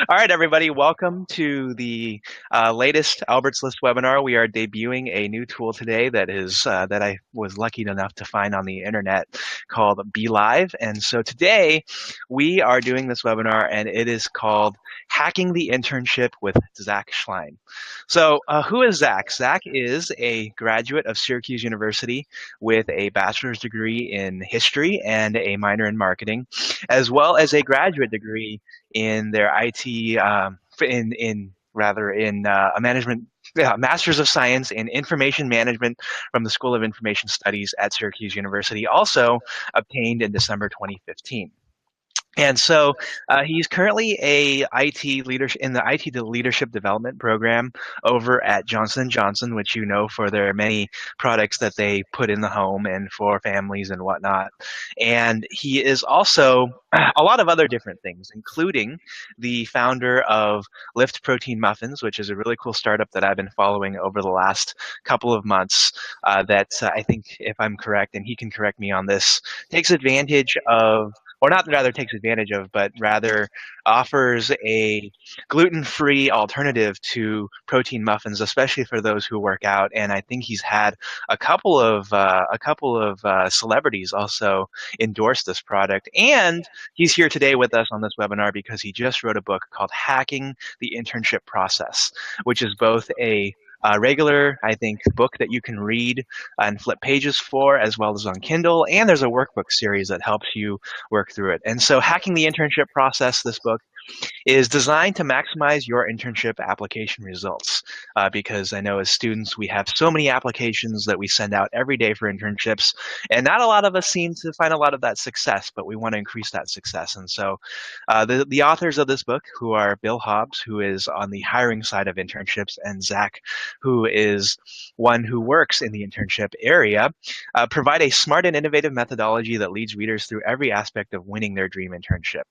All right, everybody, welcome to the latest Albert's List webinar. We are debuting a new tool today that I was lucky enough to find on the internet called Be Live. And so today we are doing this webinar, and it is called Hacking the Internship with Zach Schleien. So who is Zach? Zach is a graduate of Syracuse University with a bachelor's degree in history and a minor in marketing, as well as a graduate degree in their IT, a management, Master's of Science in Information Management from the School of Information Studies at Syracuse University, also obtained in December 2015. And so he's currently a IT leadership in the IT leadership development program over at Johnson & Johnson, which you know for their many products that they put in the home and for families and whatnot. And he is also a lot of other different things, including the founder of Lift Protein Muffins, which is a really cool startup that I've been following over the last couple of months that I think, if I'm correct, and he can correct me on this, takes advantage of, or not rather takes advantage of, but rather offers a gluten-free alternative to protein muffins, especially for those who work out. And I think he's had a couple of celebrities also endorse this product. And he's here today with us on this webinar because he just wrote a book called Hacking the Internship Process, which is both a regular, I think, book that you can read and flip pages for, as well as on Kindle. And there's a workbook series that helps you work through it. And so Hacking the Internship Process, this book, is designed to maximize your internship application results. Because I know as students, we have so many applications that we send out every day for internships, and not a lot of us seem to find a lot of that success, but we want to increase that success. And so the authors of this book, who are Bill Hobbs, who is on the hiring side of internships, and Zach, who is one who works in the internship area, provide a smart and innovative methodology that leads readers through every aspect of winning their dream internship.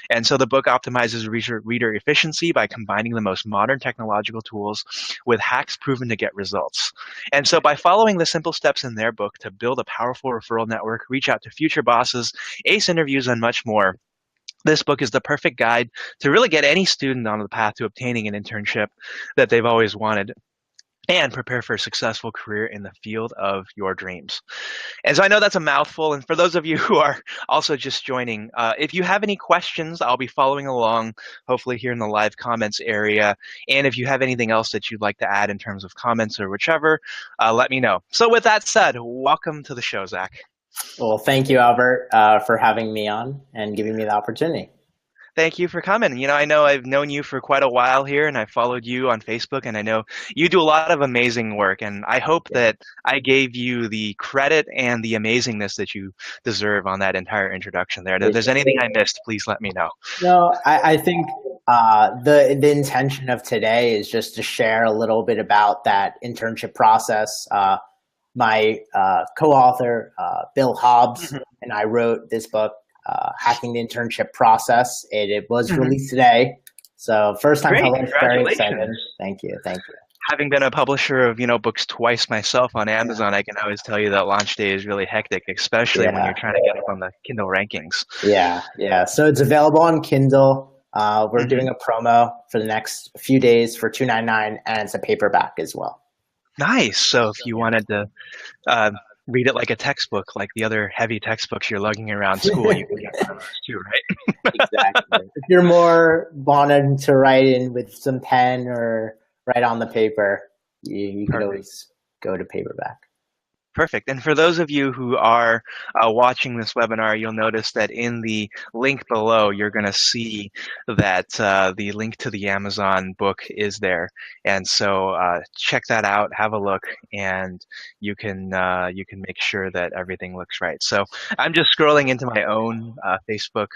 And so the book optimizes reader efficiency by combining the most modern technological tools with hacks proven to get results. And so by following the simple steps in their book to build a powerful referral network, reach out to future bosses, ace interviews, and much more, this book is the perfect guide to really get any student on the path to obtaining an internship that they've always wanted, and prepare for a successful career in the field of your dreams. And so I know that's a mouthful. And for those of you who are also just joining, if you have any questions, I'll be following along, hopefully here in the live comments area. And if you have anything else that you'd like to add in terms of comments or whichever, let me know. So with that said, welcome to the show, Zach. Well, thank you, Albert, for having me on and giving me the opportunity. Thank you for coming. You know, I know I've known you for quite a while here, and I followed you on Facebook, and I know you do a lot of amazing work, and I hope that I gave you the credit and the amazingness that you deserve on that entire introduction there. If there's anything I missed, please let me know. No, I think the intention of today is just to share a little bit about that internship process. My co-author, Bill Hobbs, and I wrote this book, Hacking the Internship Process. It was released today, so first time published. Very excited. Thank you. Having been a publisher of books twice myself on Amazon, I can always tell you that launch day is really hectic, especially when you're trying to get up on the Kindle rankings. Yeah. So it's available on Kindle. We're doing a promo for the next few days for $2.99, and it's a paperback as well. Nice. So if you wanted to read it like a textbook, like the other heavy textbooks you're lugging around school, you can get one of those too, right? Exactly. If you're more wanting to write in with some pen or write on the paper, you can always go to paperback. Perfect. And for those of you who are watching this webinar, you'll notice that in the link below, you're going to see that the link to the Amazon book is there. And so check that out, have a look, and you can make sure that everything looks right. So I'm just scrolling into my own Facebook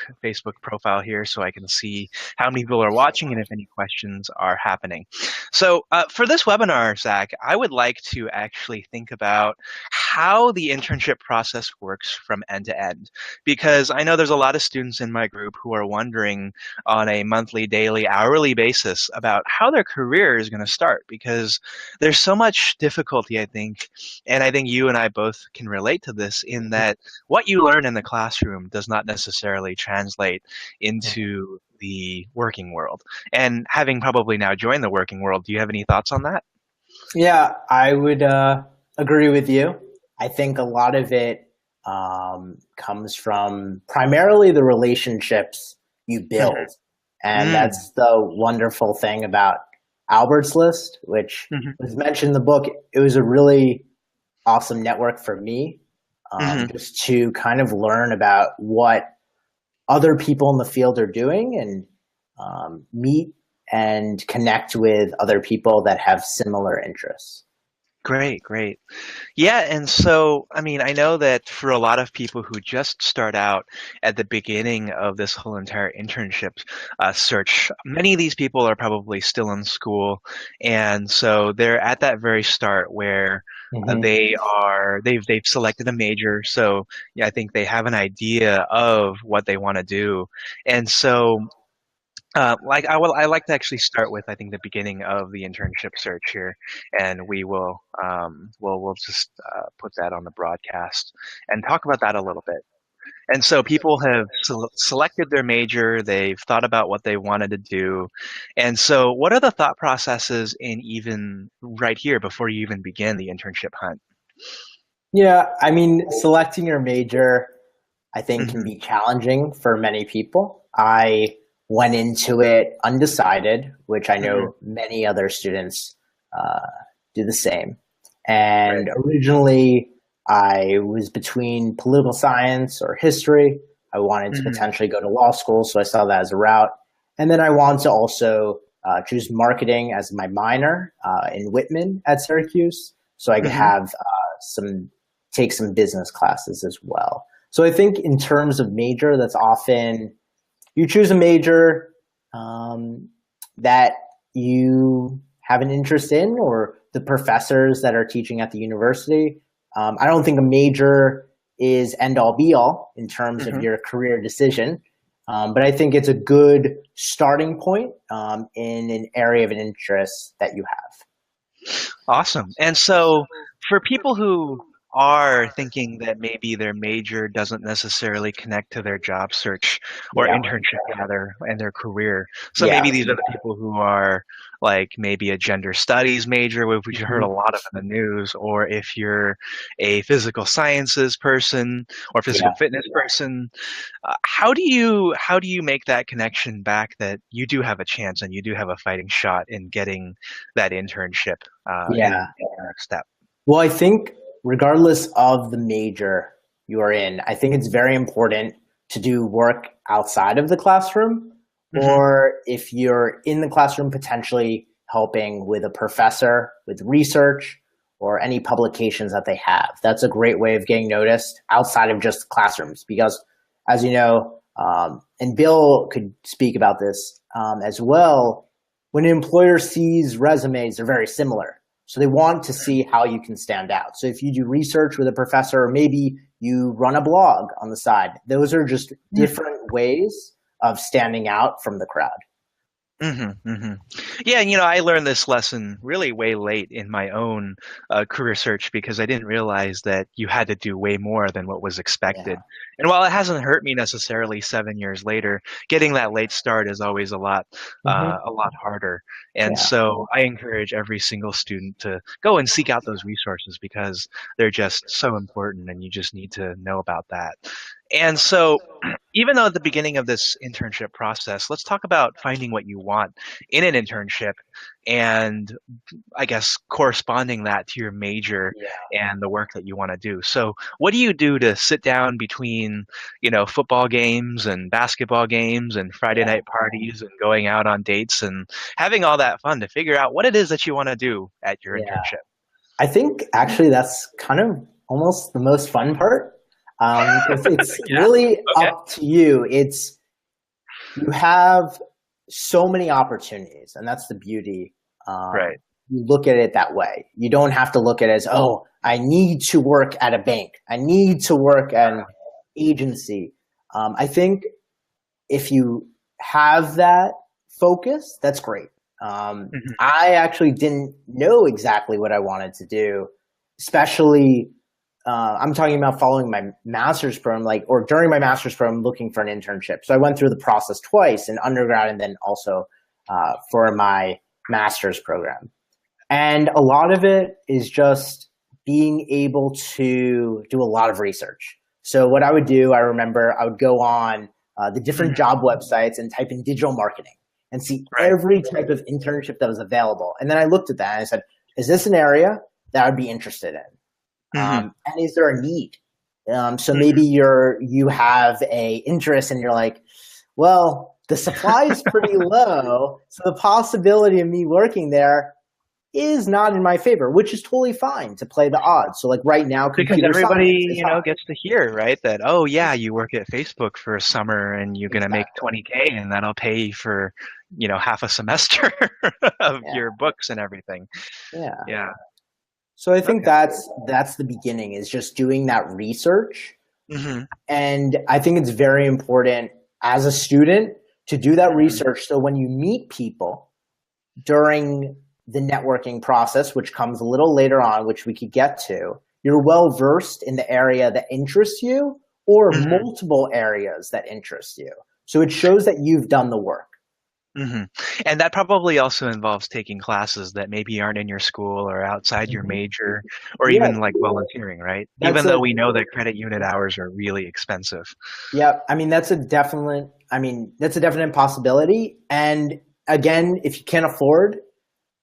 profile here so I can see how many people are watching and if any questions are happening. So for this webinar, Zach, I would like to actually think about how the internship process works from end to end. Because I know there's a lot of students in my group who are wondering on a monthly, daily, hourly basis about how their career is going to start because there's so much difficulty, I think. And I think you and I both can relate to this in that what you learn in the classroom does not necessarily translate into the working world. And having probably now joined the working world, do you have any thoughts on that? Yeah, I would agree with you. I think a lot of it comes from primarily the relationships you build. And Mm, that's the wonderful thing about Albert's List, which mhm, was mentioned in the book. It was a really awesome network for me, mhm. just to kind of learn about what other people in the field are doing and meet and connect with other people that have similar interests. Great, great. Yeah, and so, I mean, I know that for a lot of people who just start out at the beginning of this whole entire internship search, many of these people are probably still in school, and so they're at that very start where Hmm. they've selected a major, so yeah, I think they have an idea of what they want to do, and so. I like to actually start with I think the beginning of the internship search here, and we'll just put that on the broadcast and talk about that a little bit. And so people have selected their major, they've thought about what they wanted to do, and so what are the thought processes in even right here before you even begin the internship hunt? Yeah, I mean, selecting your major, I think, can Hmm. be challenging for many people. I went into it undecided, which I Hmm. know many other students uh, do the same. Right. And originally, I was between political science or history. I wanted to Hmm. potentially go to law school, so I saw that as a route. And then I wanted to also choose marketing as my minor in Whitman at Syracuse, so I could Hmm. have some take some business classes as well. So I think in terms of major, that's often you choose a major that you have an interest in, or the professors that are teaching at the university. I don't think a major is end all be all in terms of Hmm. your career decision, but I think it's a good starting point in an area of an interest that you have. Awesome. And so for people who are thinking that maybe their major doesn't necessarily connect to their job search or Yeah. internship rather and their career. So Yeah. maybe these are the people who are like maybe a gender studies major, which you heard a Mhm. lot of in the news, or if you're a physical sciences person or physical Yeah. fitness person, how do you make that connection back that you do have a chance and you do have a fighting shot in getting that internship Yeah. in the next step? Well, I think regardless of the major you are in, I think it's very important to do work outside of the classroom, Hmm. or if you're in the classroom, potentially helping with a professor with research or any publications that they have. That's a great way of getting noticed outside of just classrooms because, as you know, and Bill could speak about this as well, when an employer sees resumes, they're very similar. So they want to see how you can stand out. So if you do research with a professor, or maybe you run a blog on the side, those are just different ways of standing out from the crowd. Mm-hmm, mm-hmm. Yeah, and I learned this lesson really way late in my own career search because I didn't realize that you had to do way more than what was Yeah. expected. And while it hasn't hurt me necessarily 7 years later, getting that late start is always Hmm. a lot harder. And Yeah. so I encourage every single student to go and seek out those resources because they're just so important, and you just need to know about that. And so even though at the beginning of this internship process, let's talk about finding what you want in an internship and I guess corresponding that to your major Yeah. and the work that you want to do. So, what do you do to sit down between, football games and basketball games and Friday Yeah. night parties and going out on dates and having all that fun to figure out what it is that you want to do at your Yeah. internship? I think actually that's kind of almost the most fun part because it's Yeah. really Okay. up to you. You have so many opportunities, and that's the beauty. Right. you look at it that way. You don't have to look at it as, oh, I need to work at a bank. I need to work at an agency. I think if you have that focus, that's great. Hmm. I actually didn't know exactly what I wanted to do, especially I'm talking about following my master's program, or during my master's program, looking for an internship. So I went through the process twice in undergrad and then also for my master's program. And a lot of it is just being able to do a lot of research. So what I would do, I remember I would go on the different Hmm. job websites and type in digital marketing and see Right. every type of internship that was available. And then I looked at that and I said, is this an area that I'd be interested in? Hmm. And is there a need? So maybe Hmm. you have a interest and you're like, well, the supply is pretty low, so the possibility of me working there is not in my favor, which is totally fine to play the odds. So like right now, Because computer everybody, science is hot. gets to hear, right, that, oh yeah, you work at Facebook for a summer and you're gonna make Exactly. 20K and that'll pay for, half a semester of Yeah. your books and everything. Yeah. Yeah. So I think Okay. that's the beginning is just doing that research. Hmm. And I think it's very important as a student to do that Hmm. research. So when you meet people during the networking process, which comes a little later on, which we could get to, you're well versed in the area that interests you or Hmm. multiple areas that interest you. So it shows that you've done the work. Hmm. And that probably also involves taking classes that maybe aren't in your school or outside your Mhm. major, or Yeah, even like volunteering, right? that's Even a though we know that credit unit hours are really expensive. yeah. That's a definite possibility. And again, if you can't afford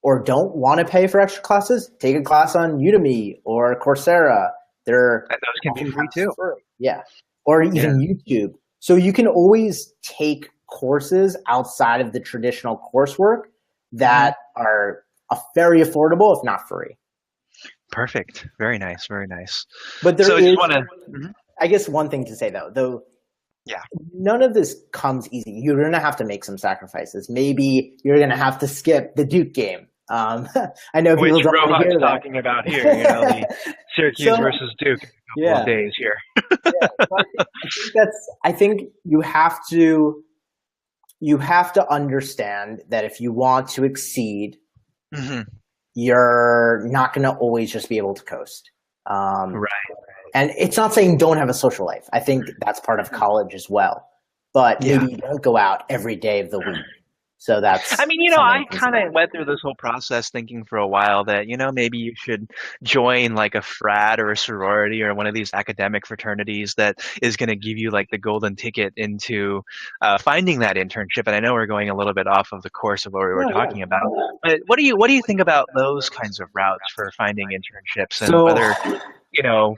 or don't want to pay for extra classes, take a class on Udemy or Coursera. They're And those can be free oftentimes too. free. Yeah. Or Yeah. even YouTube. So you can always take courses outside of the traditional coursework Hmm. that are very affordable, if not free. Perfect. Very nice. Very nice. But there So I just is, want to, I guess, one thing to say though, yeah. none of this comes easy. You're going to have to make some sacrifices. Maybe you're going to have to skip the Duke game. I know Which people don't want to Rohan's hear talking about here, the that. Syracuse So versus Duke in a couple of yeah, days here. yeah. So I think you have to understand that if you want to exceed, Hmm. you're not going to always just be able to coast. Um, Right. and it's not saying don't have a social life. I think that's part of college as well. But Yeah. maybe you don't go out every day of the week. So I that's mean, something I to kind consider. of went through this whole process thinking for a while that, maybe you should join like a frat or a sorority or one of these academic fraternities that is going to give you like the golden ticket into finding that internship. And I know we're going a little bit off of the course of what we were Yeah, talking yeah. about, but what do you think about those kinds of routes for finding internships and So whether,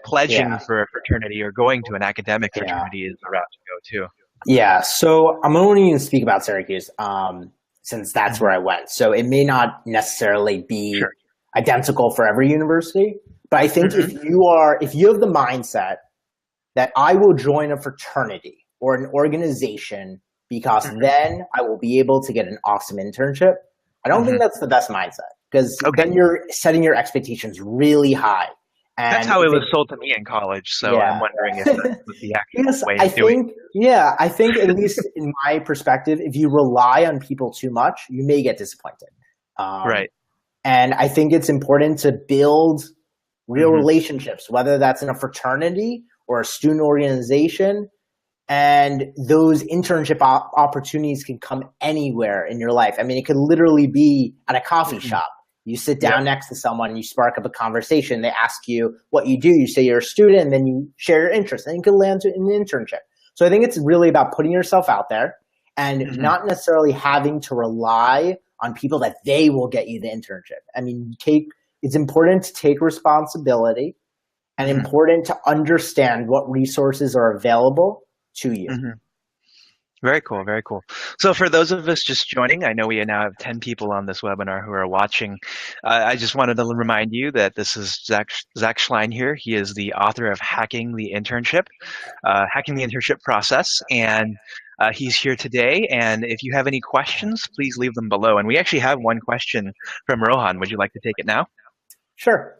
pledging yeah, for a fraternity or going to an academic yeah. fraternity is the route to go to? Yeah, so I'm only going to speak about Syracuse, since that's Hmm. where I went. So it may not necessarily be Sure. identical for every university, but I think Hmm. if you have the mindset that I will join a fraternity or an organization because Hmm. then I will be able to get an awesome internship, I don't think Hmm. that's the best mindset because Okay. then you're setting your expectations really high. That's And how it if was it, sold to me in college, so I'm yeah. wondering if that was the actual Yes, way of doing I think at least in my perspective, if you rely on people too much, you may get disappointed. it. Um, Right. and I think it's important to build real Hmm. relationships, whether that's in a fraternity or a student organization. And those internship opportunities can come anywhere in your life. I mean, it could literally be at a coffee Hmm. shop. You sit Yep. down next to someone and you spark up a conversation. They ask you what you do. You say you're a student, and then you share your interest, and you can land an internship. So I think it's really about putting yourself out there and Hmm. not necessarily having to rely on people that they will get you the internship. I mean, it's important to take responsibility and Hmm. important to understand what resources are available to you. Hmm. Very cool. Very cool. So for those of us just joining, I know we now have 10 people on this webinar who are watching. I just wanted to remind you that this is Zach Schleien here. He is the author of Hacking the Internship Process. And He's here today, and if you have any questions, please leave them below. And we actually have one question from Rohan. Would you like to take it now? Sure.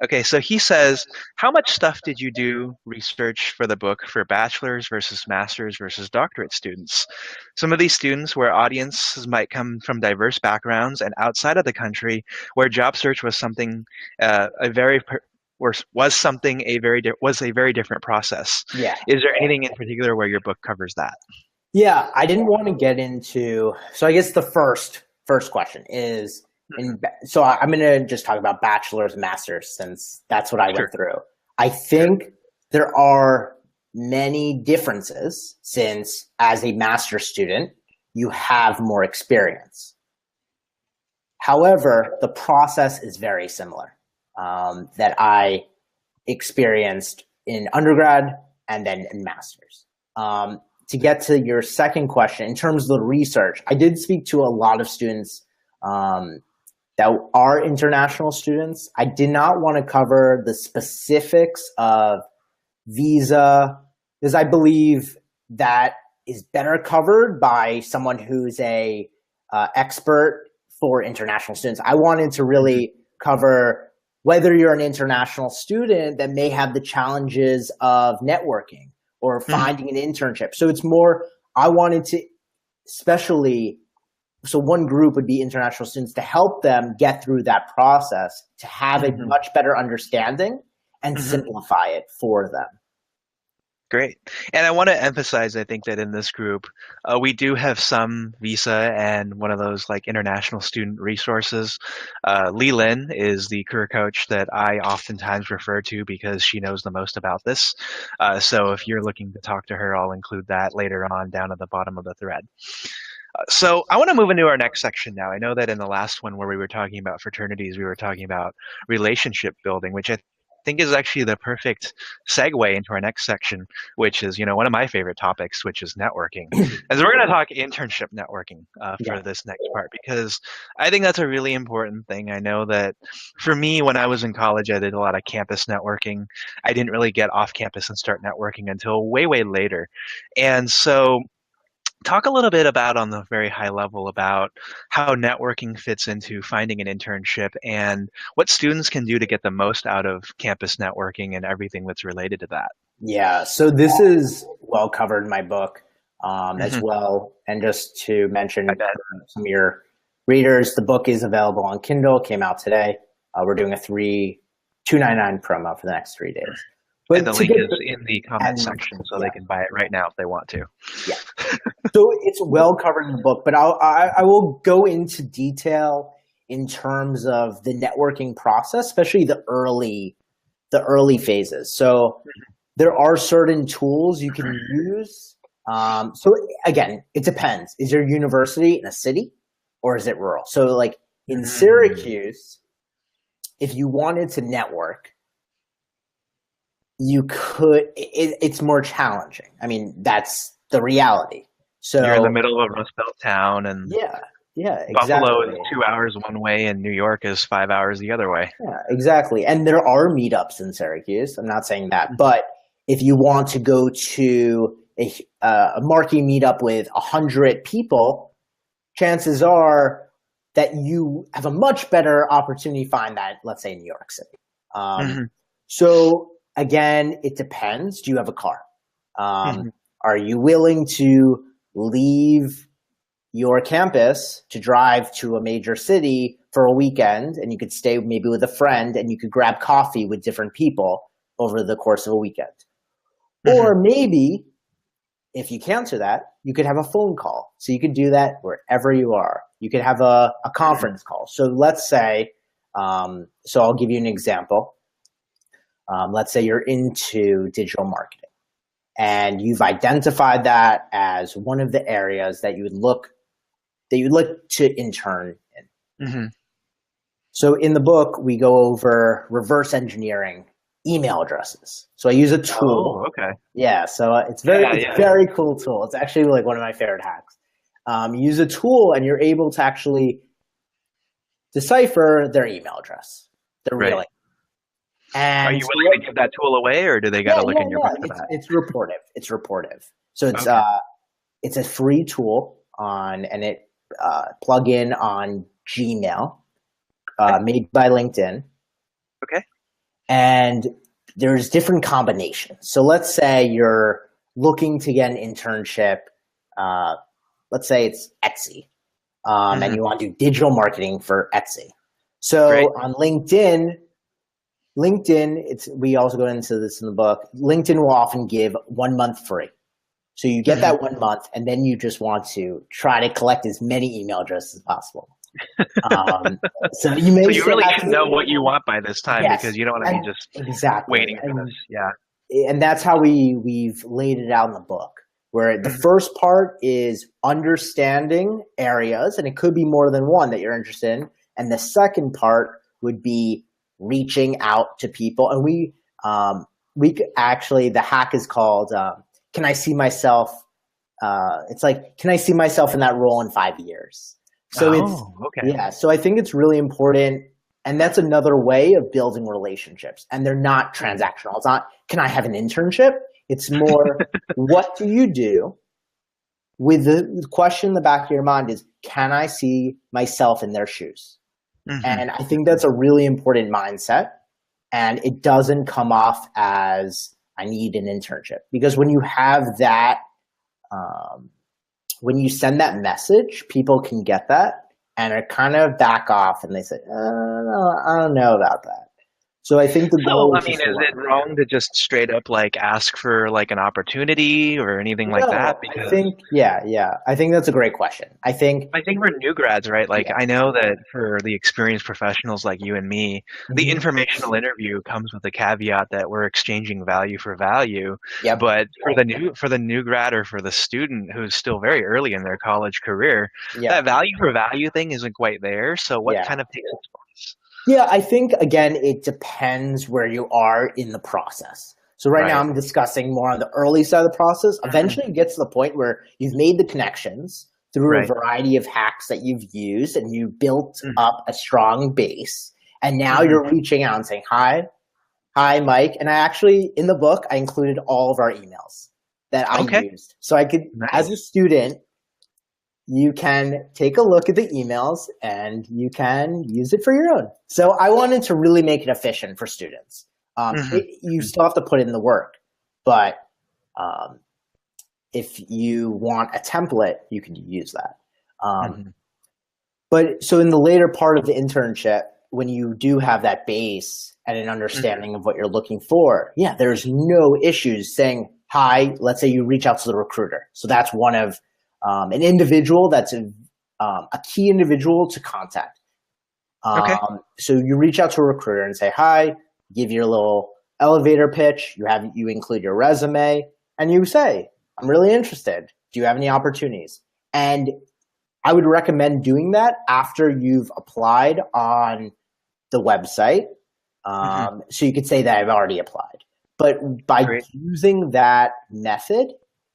Okay, so he says, how much stuff did you do research for the book for bachelor's versus master's versus doctorate students? Some of these students where audiences might come from diverse backgrounds and outside of the country, where job search was something a very was something a very was a very different process. Yeah. Is there anything in particular where your book covers that? Yeah, I didn't want to get into. So I guess the first question is, so I'm going to just talk about bachelor's and master's since that's what I Sure. went through. I think there are many differences since as a master's student, you have more experience. However, the process is very similar that I experienced in undergrad and then in master's. To get to your second question, in terms of the research, I did speak to a lot of students that are international students. I did not want to cover the specifics of visa because I believe that is better covered by someone who's a expert for international students. I wanted to really cover whether you're an international student that may have the challenges of networking or finding an internship. So it's more, I wanted to especially, so one group would be international students to help them get through that process, to have a much better understanding and simplify it for them. Great. And I want to emphasize, I think that in this group, we do have some visa and one of those like international student resources. Lee Lin is the career coach that I oftentimes refer to because she knows the most about this. So if you're looking to talk to her, I'll include that later on down at the bottom of the thread. So I want to move into our next section now. I know that in the last one where we were talking about fraternities, we were talking about relationship building, which I think is actually the perfect segue into our next section, which is, one of my favorite topics, which is networking. And so we're going to talk internship networking for this next part, because I think that's a really important thing. I know that for me, when I was in college, I did a lot of campus networking. I didn't really get off campus and start networking until way, way later. And so talk a little bit about, on the very high level, about how networking fits into finding an internship and what students can do to get the most out of campus networking and everything that's related to that. Yeah, so this is well covered in my book as well. And just to mention some of your readers, the book is available on Kindle, came out today. We're doing a $2.99 promo for the next 3 days. But and the link is in the comment section, so they can buy it right now if they want to. Yeah. So it's well covered in the book, but I will go into detail in terms of the networking process, especially the early phases. So there are certain tools you can use. So again, it depends. Is your university in a city or is it rural? So like in Syracuse, if you wanted to network, you could, it's more challenging. I mean, that's the reality. So you're in the middle of a Rust Belt town, and yeah, Buffalo is 2 hours one way, and New York is 5 hours the other way. Yeah, exactly. And there are meetups in Syracuse. I'm not saying that, but if you want to go to a marquee meetup with 100 people, chances are that you have a much better opportunity to find that, let's say, in New York City. So again, it depends. Do you have a car? Are you willing to leave your campus to drive to a major city for a weekend, and you could stay maybe with a friend and you could grab coffee with different people over the course of a weekend? Or maybe if you can't do that, you could have a phone call. So you could do that wherever you are. You could have a conference call. So let's say, so I'll give you an example. Let's say you're into digital marketing and you've identified that as one of the areas that you would look to intern in. So in the book, we go over reverse engineering email addresses. So I use a tool. Oh, okay. Yeah, so it's very cool tool. It's actually like one of my favorite hacks. You use a tool and you're able to actually decipher their email address. They're real. And are you willing to give that tool away, or do they got to look in your book for that? It's reportive. So it's it's a free tool on, and it plug in on Gmail, Okay. made by LinkedIn, Okay. and there's different combinations. So let's say you're looking to get an internship. Uh, let's say it's Etsy, and Hmm. you want to do digital marketing for Etsy. So Great. on LinkedIn, we also go into this in the book. LinkedIn will often give 1 month free. So you get Hmm. that 1 month, and then you just want to try to collect as many email addresses as possible. Um, so you So may you still really have should know to, what you want by this time yes, because you don't want to be and just exactly, waiting for this. Yeah. and that's how we've laid it out in the book. Where the Hmm. first part is understanding areas, and it could be more than one that you're interested in, and the second part would be reaching out to people. And actually, the hack is called "Can I see myself?" It's like, "Can I see myself in that role in 5 years?" So it's Oh, okay. yeah. So I think it's really important, and that's another way of building relationships. And they're not Mhm. transactional. It's not, "Can I have an internship?" It's more, "What do you do?" With the question in the back of your mind is, "Can I see myself in their shoes?" Hmm. And I think that's a really important mindset. And it doesn't come off as, "I need an internship." Because when you have that, um, when you send that message, people can get that and are kind of back off, and they say, no, I don't know about that. So I think the So, goal I is mean, just to is it learn. wrong to just straight up like ask for like an opportunity or anything like that? No, I Because think, yeah. I think that's a great question. I think, I think for new grads, right? Like, yeah. I know that for the experienced professionals like you and me, the Hmm. informational interview comes with the caveat that we're exchanging value for value. Yep. But for the new grad or for the student who's still very early in their college career, that Yep. value for value thing isn't quite there. So, what Yeah. kind of takes its place? Yeah, I think again, it depends where you are in the process. So right now Right. I'm discussing more on the early side of the process. Hmm. Eventually it gets to the point where you've made the connections through a Right. variety of hacks that you've used, and you built Hmm. up a strong base. And now Hmm. you're reaching out and saying, hi, Mike. And I actually, in the book, I included all of our emails that I Okay. used. So I could, as a Nice. student, you can take a look at the emails and you can use it for your own. So I wanted to really make it efficient for students. Hmm. You still have to put in the work, but um, if you want a template, you can use that. Um, Hmm. but so in the later part of the internship, when you do have that base and an Hmm. understanding of what you're looking for, yeah, there's no issues saying hi. Let's say you reach out to the recruiter. So that's one of an individual that's a key individual to contact. Okay. So you reach out to a recruiter and say hi, give your little elevator pitch. You include your resume, and you say, "I'm really interested. Do you have any opportunities?" And I would recommend doing that after you've applied on the website. Hmm. So you could say that I've already applied. But by Great. using that method,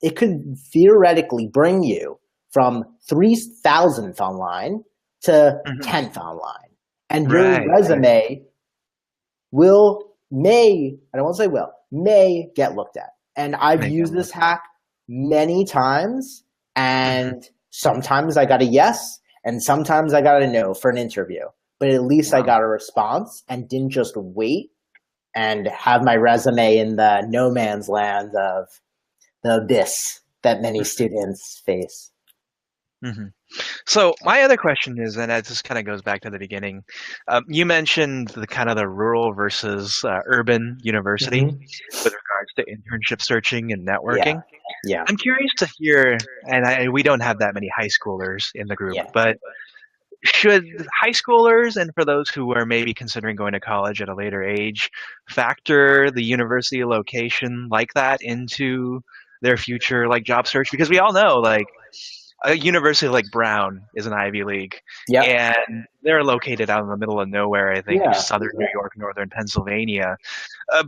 it could theoretically bring you from 3,000th online to Hmm. 10th online. And your Right. Right. resume I don't want to say may get looked at. And I've Make it used look. this hack many times, Hmm. and sometimes I got a yes, and sometimes I got a no for an interview. But at least I Wow. got a response and didn't just wait and have my resume in the no man's land of the abyss that many students face. Hmm. So my other question is, and that just kind of goes back to the beginning. You mentioned the kind of the rural versus urban university Hmm. with regards to internship searching and Yeah, networking. yeah, I'm curious to hear, and we don't have that many high schoolers in the group, yeah, but should high schoolers and for those who are maybe considering going to college at a later age factor the university location like that into their future like job search? Because we all know like a university like Brown is an Ivy League, yep, and they're located out in the middle of nowhere, I think, yeah, southern New York, northern Pennsylvania.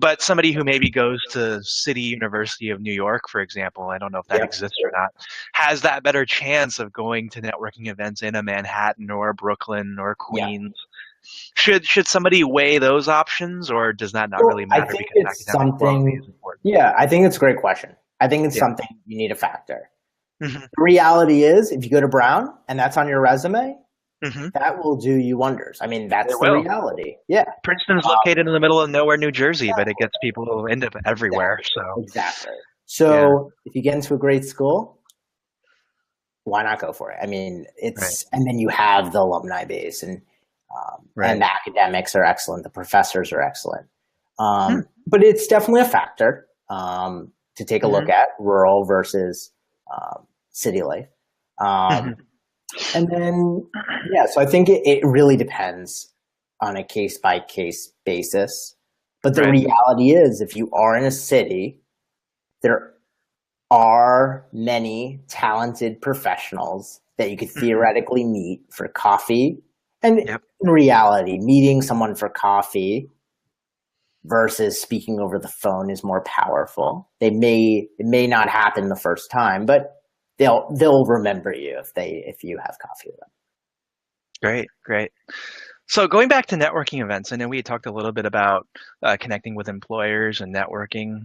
But somebody who maybe goes to City University of New York, for example, I don't know if that yep. exists or not, has that better chance of going to networking events in a Manhattan or Brooklyn or Yeah. Queens. Should somebody weigh those options, or does that not Well, really I matter think because it's academic quality something. is important? Yeah, I think it's a great question. I think it's Yeah. something you need to factor. Hmm. The reality is, if you go to Brown and that's on your resume, Hmm. that will do you wonders. I mean, that's It the will. reality. Yeah. Princeton's Um, located in the middle of nowhere, New Jersey, but it gets people into everywhere. exactly. So Exactly. yeah, So if you get into a great school, why not go for it? I mean, right, and then you have the alumni base, and right. the academics are excellent. The professors are excellent. Hmm. But it's definitely a factor to take a look Hmm. at rural versus city life. Hmm. Um, and then, yeah, so I think it really depends on a case by case basis. But the Right. reality is, if you are in a city, there are many talented professionals that you could Hmm. theoretically meet for coffee. And Yep. in reality, meeting someone for coffee versus speaking over the phone is more powerful. It may not happen the first time, but they'll remember you if you have coffee with them. Great. Great. So going back to networking events, I know we had talked a little bit about connecting with employers and networking.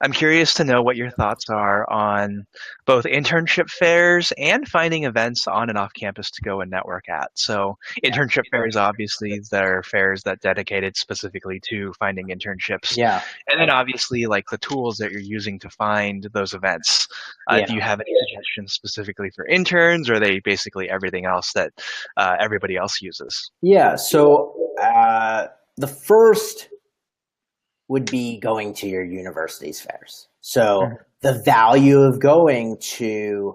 I'm curious to know what your thoughts are on both internship fairs and finding events on and off campus to go and network at. So, internship fairs, obviously, they're fairs that dedicated specifically to finding internships. Yeah, And then, obviously, like the tools that you're using to find those events. Do yeah, you have any suggestions specifically for interns, or are they basically everything else that everybody else uses? yeah. So the first would be going to your university's fairs. So Hmm. the value of going to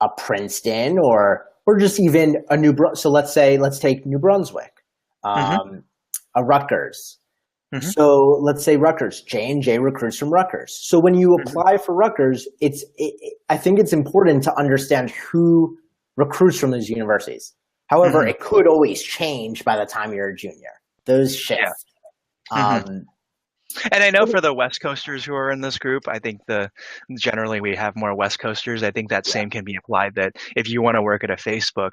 a Princeton or just even a so let's take New Brunswick, Hmm. um, a Rutgers. Hmm. So let's say Rutgers, J&J recruits from Rutgers. So when you Hmm. apply for Rutgers, I think it's important to understand who recruits from those universities. However, Hmm. it could always change by the time you're a junior. Those Yeah. shift. Hmm. Um, And I know for the West Coasters who are in this group, I think the generally we have more West Coasters. I think that yeah, same can be applied that if you want to work at a Facebook,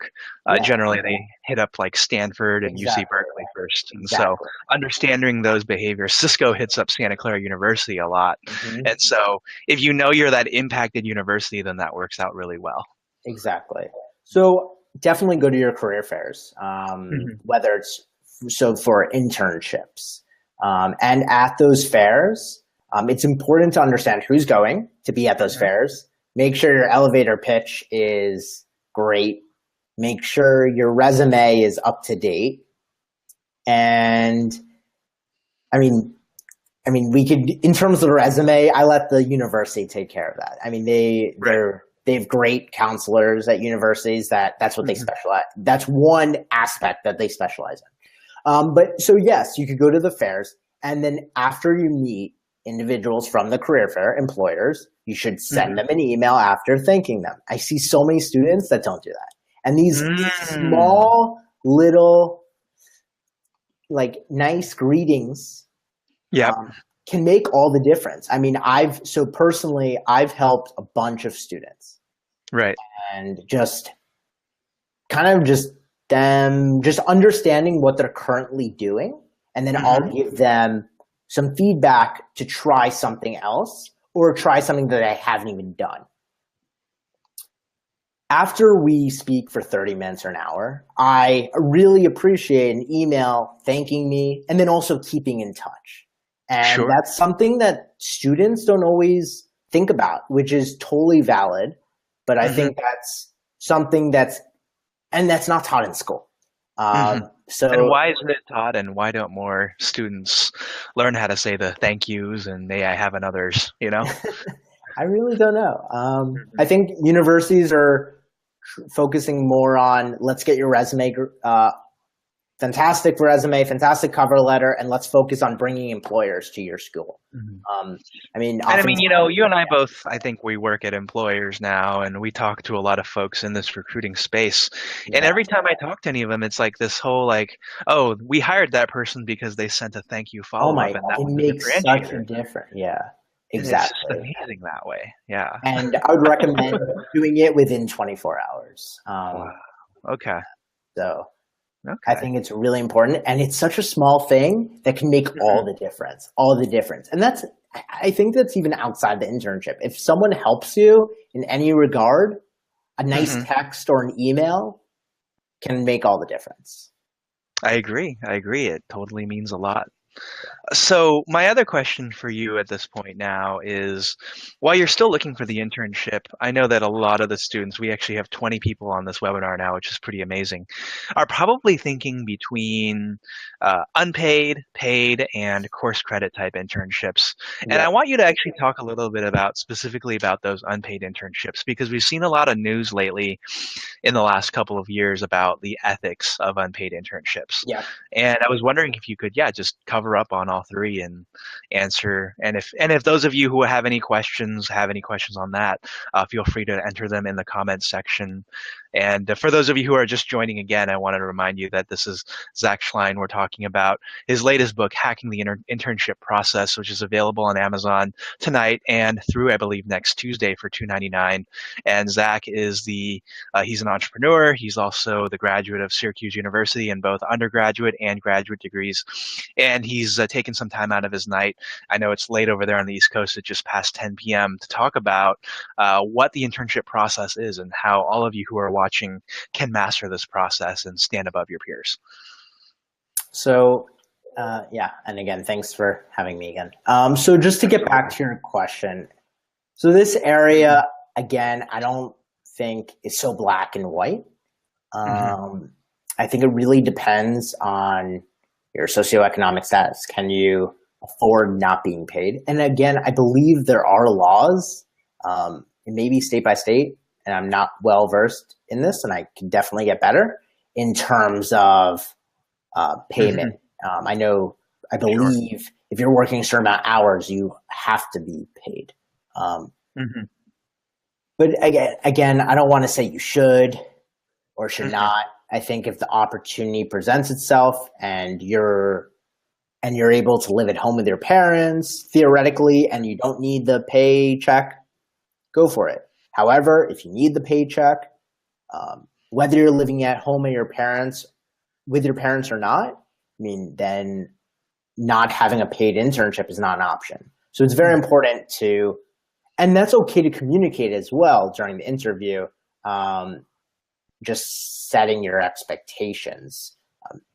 yeah, generally they hit up like Stanford and UC exactly, Berkeley first. And so exactly. understanding those behaviors, Cisco hits up Santa Clara University a lot. Hmm. And so if you know you're that impacted university, then that works out really well. Exactly. So definitely go to your career fairs, Hmm. whether it's so for internships. And at those fairs, it's important to understand who's going to be at those fairs. Make sure your elevator pitch is great. Make sure your resume is up to date. And I mean, we could, in terms of the resume, I let the university take care of that. I mean, Right. they have great counselors at universities that's what they Hmm. specialize. That's one aspect that they specialize in. But so yes, you could go to the fairs, and then after you meet individuals from the career fair, employers, you should send Hmm. them an email after thanking them. I see so many students that don't do that, and these Mm. small little like nice greetings Yep. um, can make all the difference. I mean, personally, I've helped a bunch of students Right. and just kind of just understanding what they're currently doing. And then I'll Hmm. give them some feedback to try something else or try something that I haven't even done. After we speak for 30 minutes or an hour, I really appreciate an email thanking me and then also keeping in touch. And Sure. that's something that students don't always think about, which is totally valid. But I Hmm. think that's something that's not taught in school. Hmm. And So why isn't it taught, and why don't more students learn how to say the thank yous and may I have another's, you know? I really don't know. I Hmm. think universities are focusing more on let's get your resume fantastic resume, fantastic cover letter, and let's focus on bringing employers to your school. Hmm. Um, I mean, And I mean, oftentimes, you and I both, I think we work at employers now, and we talk to a lot of folks in this recruiting space. And yeah. every time I talk to any of them, it's like this whole like, oh, we hired that person because they sent a thank you Oh follow my, up, and that it was a makes such a differentiator. difference. Yeah, And it's just exactly. amazing that way. Yeah. And I would recommend doing it within 24 hours. Wow. Okay. So I Okay. think it's really important, and it's such a small thing that can make all Hmm. the difference. All the difference, and I think that's even outside the internship. If someone helps you in any regard, a nice Hmm. text or an email can make all the difference. I agree. I agree. It totally means a lot. So my other question for you at this point now is, while you're still looking for the internship, I know that a lot of the students, we actually have 20 people on this webinar now, which is pretty amazing, are probably thinking between unpaid, paid, and course credit type internships. And I Yep. want you to actually talk a little bit about specifically about those unpaid internships because we've seen a lot of news lately in the last couple of years about the ethics of unpaid internships. Yep. And I was wondering if you could, yeah, just cover up on all three and answer. And if those of you who have any questions on that, feel free to enter them in the comments section. And for those of you who are just joining again, I wanted to remind you that this is Zach Schleien. We're talking about his latest book, Hacking the Internship Process, which is available on Amazon tonight and through, I believe, next Tuesday for $2.99. And Zach is he's an entrepreneur. He's also the graduate of Syracuse University in both undergraduate and graduate degrees. And he's taken some time out of his night. I know it's late over there on the East Coast, it's just past 10 p.m., to talk about what the internship process is and how all of you who are watching can master this process and stand above your peers. So, yeah, and again, thanks for having me again. So just to get back Absolutely. to your question, so this area, again, I don't think is so black and white. Hmm. Um, I think it really depends on your socioeconomic status. Can you afford not being paid? And again, I believe there are laws. It may be state by state, and I'm not well versed in this, and I can definitely get better in terms of payment. Hmm. I Sure. believe if you're working a certain amount of hours, you have to be paid. Um, Hmm. but again, I don't want to say you should or should Hmm. not. I think if the opportunity presents itself and you're able to live at home with your parents theoretically, and you don't need the paycheck, go for it. However, if you need the paycheck, whether you're living at home with your parents or not, I mean, then not having a paid internship is not an option. So it's very important to, and that's okay to communicate as well during the interview. Um, just setting your expectations.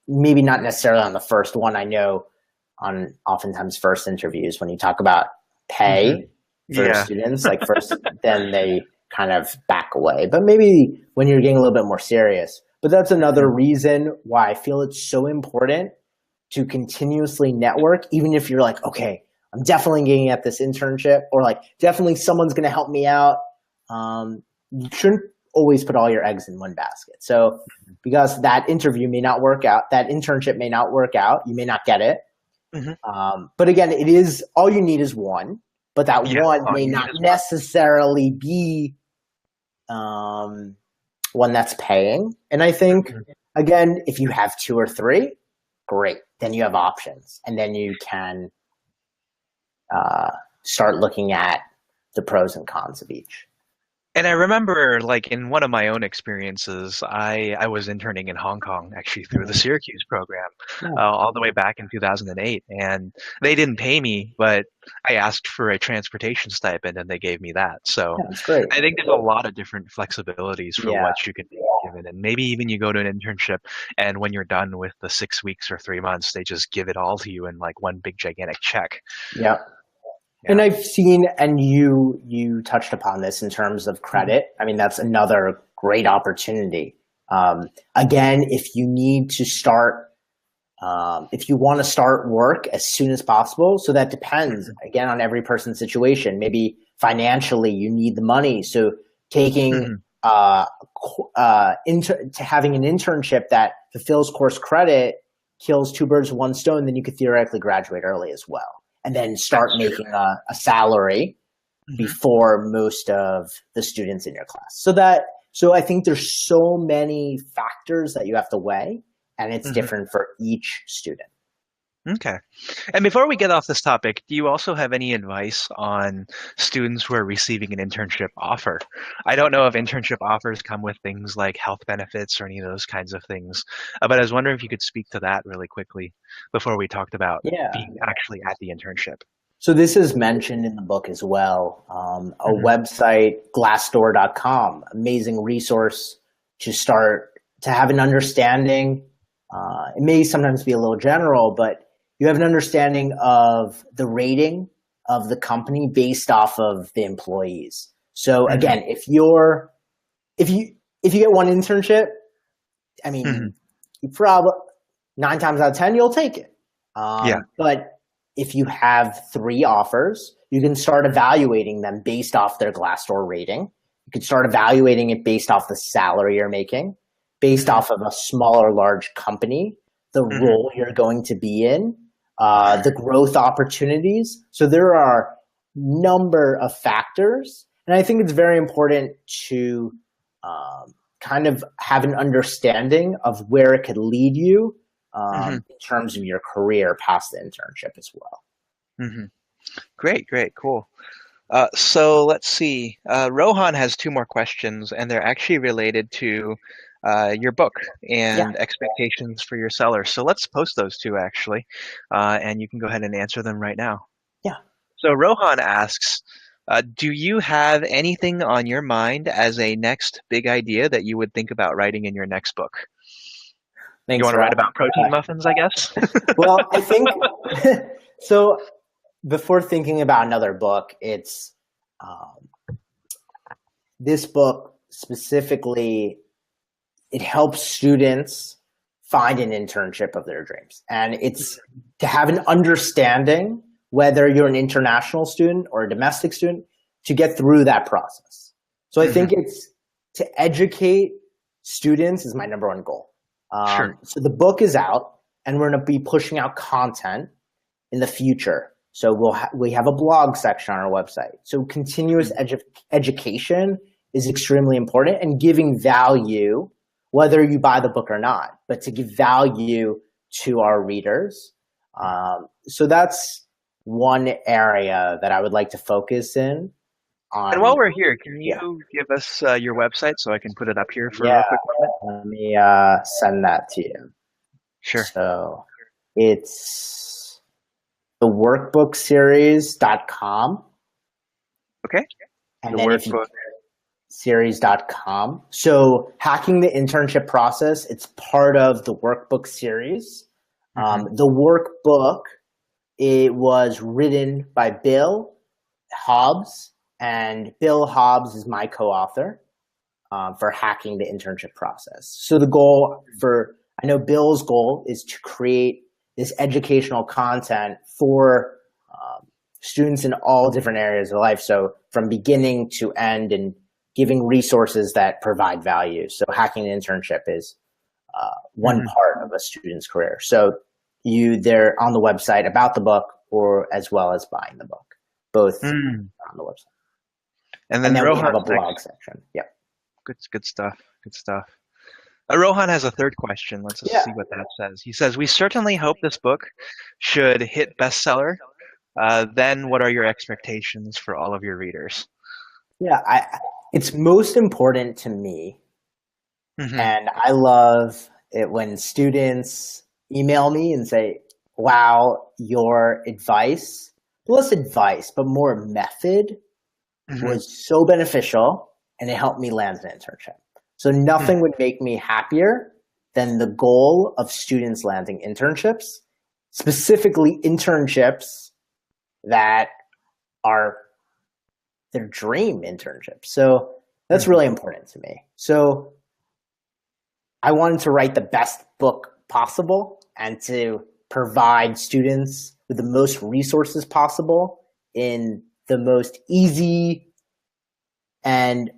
Maybe not necessarily on the first one. I know on oftentimes first interviews when you talk about Hmm. pay for Yeah. students, like first, then they kind of back away. But maybe when you're getting a little bit more serious. But that's another Hmm. reason why I feel it's so important to continuously network, even if you're like, okay, I'm definitely getting at this internship, or like definitely someone's going to help me out. You shouldn't always put all your eggs in one basket. So because that interview may not work out, that internship may not work out, you may not get it. Hmm. But again, it is all you need is one, but that Yeah. one All may you need not is one. necessarily be um, one that's paying. And I think, Hmm. again, if you have two or three, great. Then you have options, and then you can uh, start looking at the pros and cons of each. And I remember, like in one of my own experiences, I was interning in Hong Kong actually through the Mhm. Syracuse program, Yeah, all the way back in 2008, and they didn't pay me, but I asked for a transportation stipend, and they gave me that. So yeah, it's great. I think there's a lot of different flexibilities for Yeah, what you can be given, and maybe even you go to an internship, and when you're done with the 6 weeks or 3 months, they just give it all to you in like one big gigantic check. yeah. And Yeah. I've seen, and you touched upon this in terms of Hmm. credit. I mean, that's another great opportunity. Again, if you need to start, if you want to start work as soon as possible, so that depends Hmm. again on every person's situation. Maybe financially, you need the money, so taking Hmm. to having an internship that fulfills course credit kills two birds with one stone. Then you could theoretically graduate early as well, and then start That's true. making a salary Hmm. before most of the students in your class. So I think there's so many factors that you have to weigh, and it's Hmm. different for each student. Okay. And before we get off this topic, do you also have any advice on students who are receiving an internship offer? I don't know if internship offers come with things like health benefits or any of those kinds of things, but I was wondering if you could speak to that really quickly before we talked about Yeah. being actually at the internship. So this is mentioned in the book as well. A Hmm. website, glassdoor.com, amazing resource to start to have an understanding. It may sometimes be a little general, but you have an understanding of the rating of the company based off of the employees. So Hmm. again, if you get one internship, I Hmm. mean, you probably 9 times out of 10 you'll take it. Yeah. But if you have three offers, you can start evaluating them based off their Glassdoor rating. You can start evaluating it based off the salary you're making, based Hmm. off of a small or large company, the Hmm. role you're going to be in, the growth opportunities. So there are number of factors, and I think it's very important to kind of have an understanding of where it could lead you Hmm. in terms of your career past the internship as well. Hmm. Great, great, cool. So let's see. Rohan has two more questions, and they're actually related to your book Yeah, and expectations for your seller. So let's post those two actually, and you can go ahead and answer them right now. yeah. So Rohan asks, do you have anything on your mind as a next big idea that you would think about writing in your next book? You Thanks want to for write asking about that protein question. muffins, I guess? Well, I think so. Before thinking about another book, it's um, this book specifically. It helps students find an internship of their dreams, and it's to have an understanding whether you're an international student or a domestic student to get through that process. So I think Hmm. it's to educate students is my number one goal. Sure. So the book is out, and we're going to be pushing out content in the future. So we have a blog section on our website. So continuous education is extremely important, and giving value, whether you buy the book or not, but to give value to our readers. So that's one area that I would like to focus in And while on. we're here, can Yeah, you give us your website so I can put it up here for a yeah. quick moment? Let me send that to you. Sure. So it's theworkbookseries.com. Okay. And The then if you workbook. series.com. So hacking the internship process, it's part of the workbook series. Hmm. The workbook, it was written by Bill Hobbs, and Bill Hobbs is my co-author for hacking the internship process. So the goal I know Bill's goal is to create this educational content for students in all different areas of life. So from beginning to end, and giving resources that provide value. So hacking an internship is one Hmm. part of a student's career. So they're on the website about the book, or as well as buying the book, both Mm. on the website. And And then then we have a Rohan's next. blog section. Yeah. Good stuff. Good stuff. Rohan has a third question. Let's just Yeah. see what that says. He says, "We certainly hope this book should hit bestseller. Then, what are your expectations for all of your readers?" Yeah. It's most important to me. Hmm. And I love it when students email me and say, wow, your advice, less advice, but more method Hmm. was so beneficial, and it helped me land an internship. So nothing would make me happier than the goal of students landing internships, specifically internships that are their dream internships. So that's Hmm. really important to me. So I wanted to write the best book possible and to provide students with the most resources possible in the most easy and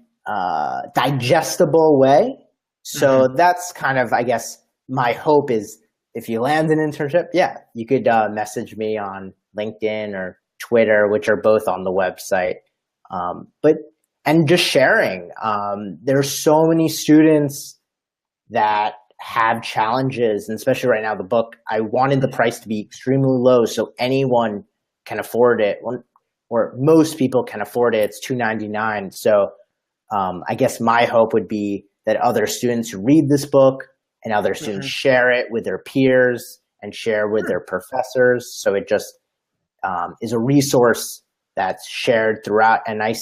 digestible way. Hmm. So that's kind of, I guess, my hope is if you land an internship, yeah, you could message me on LinkedIn or Twitter, which are both on the website. But and just sharing. There's so many students that have challenges, and especially right now, the book, I wanted the price to be extremely low so anyone can afford it, or most people can afford it. It's $2.99. So I guess my hope would be that other students who read this book and other students share it with their peers and share with their professors. So it just is a resource that's shared throughout. And I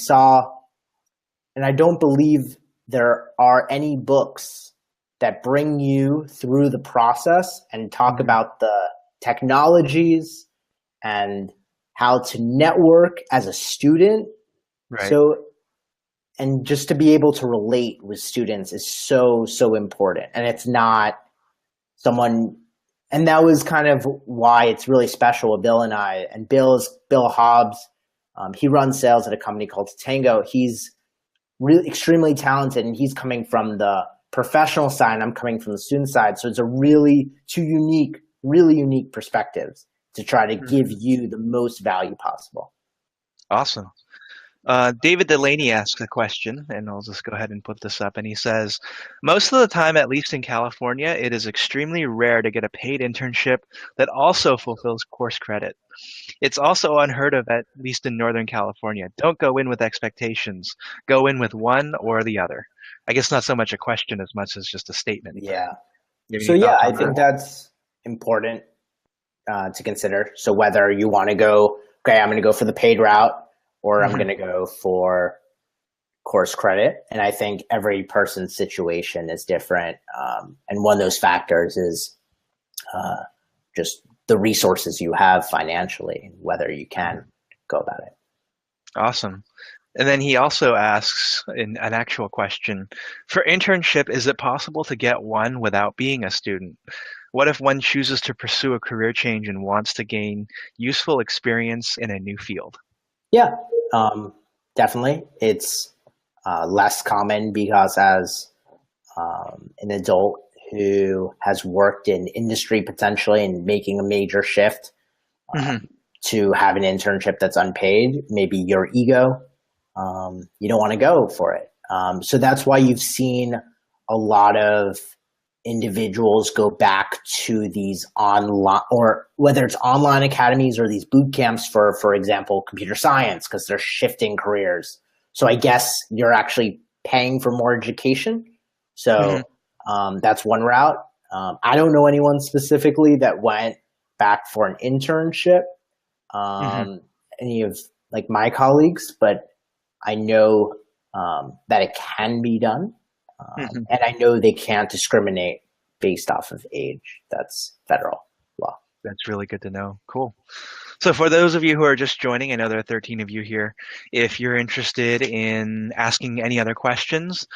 don't believe there are any books that bring you through the process and talk about the technologies and how to network as a student. Right. So, and just to be able to relate with students is so, so important. And it's not someone, and that was kind of why it's really special with Bill and I. And Bill Hobbs. He runs sales at a company called Tango. He's really extremely talented, and he's coming from the professional side, and I'm coming from the student side. So it's a really unique perspectives to try to give you the most value possible. Awesome. David Delaney asks a question, and I'll just go ahead and put this up. And he says, most of the time, at least in California, it is extremely rare to get a paid internship that also fulfills course credit. It's also unheard of, at least in Northern California. Don't go in with expectations. Go in with one or the other. I guess not so much a question as much as just a statement. Yeah. So yeah, I think that's important to consider. So whether you want to go, okay, I'm going to go for the paid route, or I'm going to go for course credit. And I think every person's situation is different. And one of those factors is just the resources you have financially, whether you can go about it. Awesome. And then he also asks an actual question. For internship, is it possible to get one without being a student? What if one chooses to pursue a career change and wants to gain useful experience in a new field? Yeah, definitely. It's less common because as an adult who has worked in industry potentially and making a major shift to have an internship that's unpaid, maybe your ego, you don't want to go for it. So that's why you've seen a lot of individuals go back to these online, or whether it's online academies or these boot camps for example, computer science, because they're shifting careers. So I guess you're actually paying for more education. So that's one route. I don't know anyone specifically that went back for an internship, any of like my colleagues, but I know that it can be done. And I know they can't discriminate based off of age. That's federal law. That's really good to know. Cool. So for those of you who are just joining, I know there are 13 of you here. If you're interested in asking any other questions,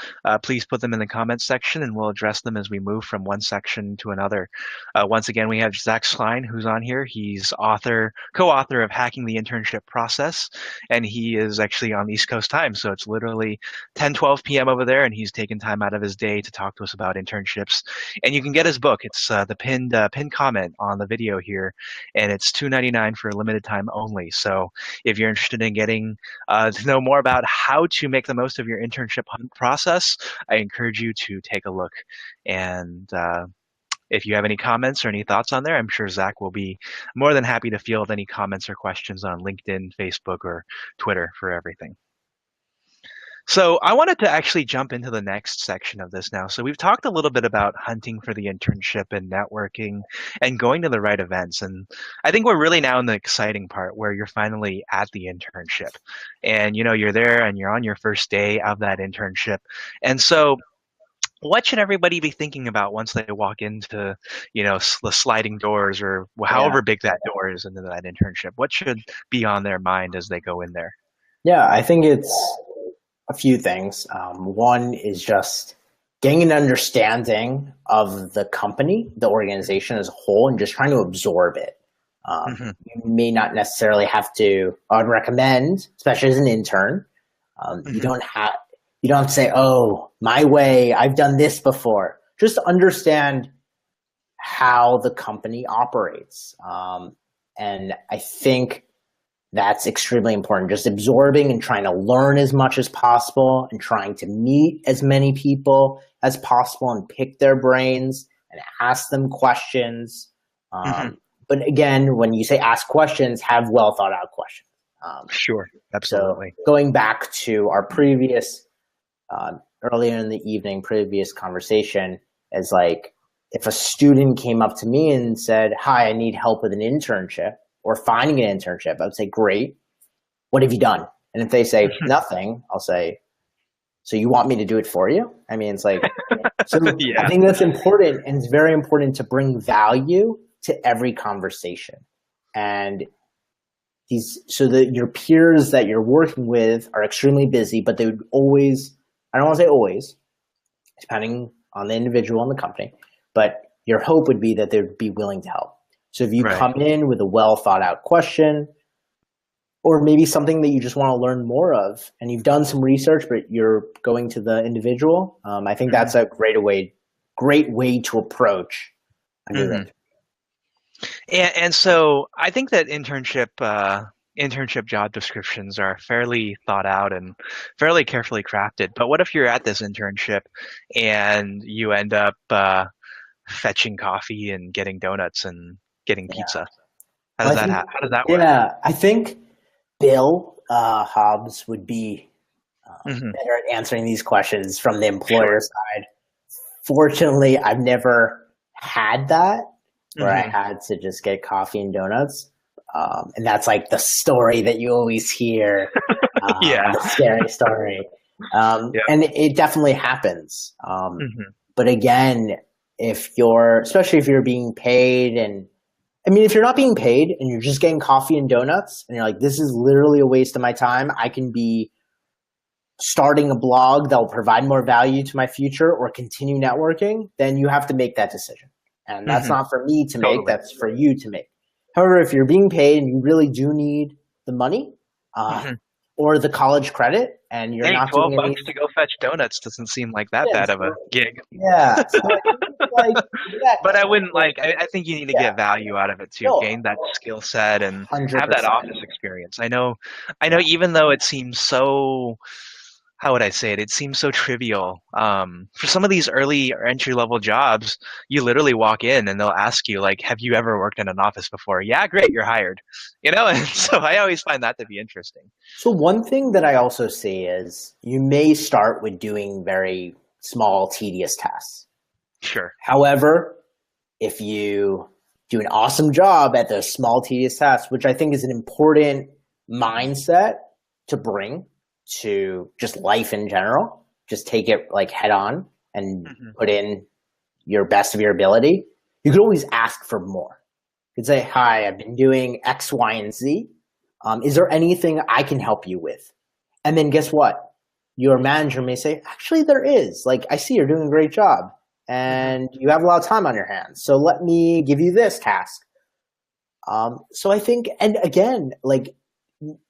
please put them in the comments section and we'll address them as we move from one section to another. Once again, we have Zach Schleien, who's on here. He's co-author of Hacking The Internship Process, and he is actually on East Coast time. So it's literally 10-12 p.m. over there, and he's taken time out of his day to talk to us about internships. And you can get his book. It's the pinned comment on the video here, and it's $2.99 for a limited time only. So if you're interested in getting to know more about how to make the most of your internship process, I encourage you to take a look. And if you have any comments or any thoughts on there, I'm sure Zach will be more than happy to field any comments or questions on LinkedIn, Facebook, or Twitter for everything. So I wanted to actually jump into the next section of this now. So we've talked a little bit about hunting for the internship and networking and going to the right events. And I think we're really now in the exciting part where you're finally at the internship and, you know, you're there and you're on your first day of that internship. And so what should everybody be thinking about once they walk into, you know, the sliding doors or however big that door is into that internship? What should be on their mind as they go in there? Yeah, I think it's a few things. One is just getting an understanding of the company, the organization as a whole, and just trying to absorb it. You may not necessarily have to, I would recommend, especially as an intern, you don't have to say, oh, my way, I've done this before. Just understand how the company operates. And I think that's extremely important. Just absorbing and trying to learn as much as possible and trying to meet as many people as possible and pick their brains and ask them questions. Hmm. But again, when you say ask questions, have well thought out questions. Um, Sure. so Absolutely. going back to our previous, earlier in the evening, previous conversation, is like if a student came up to me and said, "Hi, I need help with an internship or finding an internship," I would say, "Great. What have you done?" And if they say nothing, I'll say, "So you want me to do it for you?" I mean, it's like, so I Yeah. think that's important, and it's very important to bring value to every conversation. And so that your peers that you're working with are extremely busy, but they would always, I don't want to say always, depending on the individual and the company, but your hope would be that they'd be willing to help. So if you Right. come in with a well thought out question, or maybe something that you just want to learn more of, and you've done some research, but you're going to the individual, I think that's Hmm. a great way to approach a new Hmm. intern. And so I think that internship job descriptions are fairly thought out and fairly carefully crafted. But what if you're at this internship and you end up fetching coffee and getting donuts and getting Yeah. pizza? How Well, does I think, how does that work? yeah, I think Bill Hobbs would be Hmm. better at answering these questions from the employer Sure. side. Fortunately, I've never had that where I Hmm. had to just get coffee and donuts. And that's like the story that you always hear, Yeah. the scary story. Yeah. And it definitely happens. Hmm. But again, especially if you're being paid, and I mean, if you're not being paid and you're just getting coffee and donuts and you're like, this is literally a waste of my time, I can be starting a blog that will provide more value to my future or continue networking, then you have to make that decision. And that's Hmm. not for me to make, Totally. that's for you to make. However, if you're being paid and you really do need the money, uh, Hmm. or the college credit and you're Hey, not doing 12 any, bucks to go fetch donuts doesn't seem like that yeah, bad of a so, gig. yeah. So I think it's like, But exactly. I wouldn't I think you need to Yeah, get value out of it too. no, Gain that skill set and have that 100%. office experience. I know Yeah. even though it seems so, how would I say it? It seems so trivial. For some of these early or entry level jobs, you literally walk in and they'll ask you like, "Have you ever worked in an office before?" Yeah, great, you're hired. And so I always find that to be interesting. So one thing that I also see is you may start with doing very small, tedious tasks. Sure. However, if you do an awesome job at those small, tedious tasks, which I think is an important mindset to bring to just life in general, just take it like head on and Hmm. put in your best of your ability, you could always ask for more. You could say, "Hi, I've been doing X, Y, and Z. Is there anything I can help you with?" And then guess what? Your manager may say, "Actually, there is. Like, I see you're doing a great job Hmm. and you have a lot of time on your hands. So let me give you this task." So I think, and again, like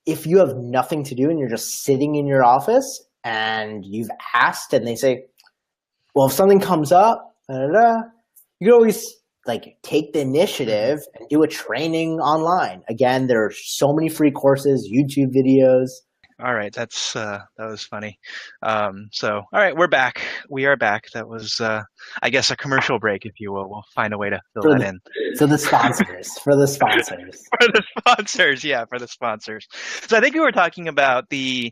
if you have nothing to do and you're just sitting in your office and you've asked and they say, "Well, if something comes up, da, da, da," you can always like take the Hmm. initiative and do a training online. Again, there are so many free courses, YouTube videos. All right, that was funny. So, all right, we're back. We are back. That was, I guess, a commercial break, if you will. We'll find a way to fill For that the in. for the sponsors, for the sponsors. For the sponsors, yeah, for the sponsors. So I think we were talking about I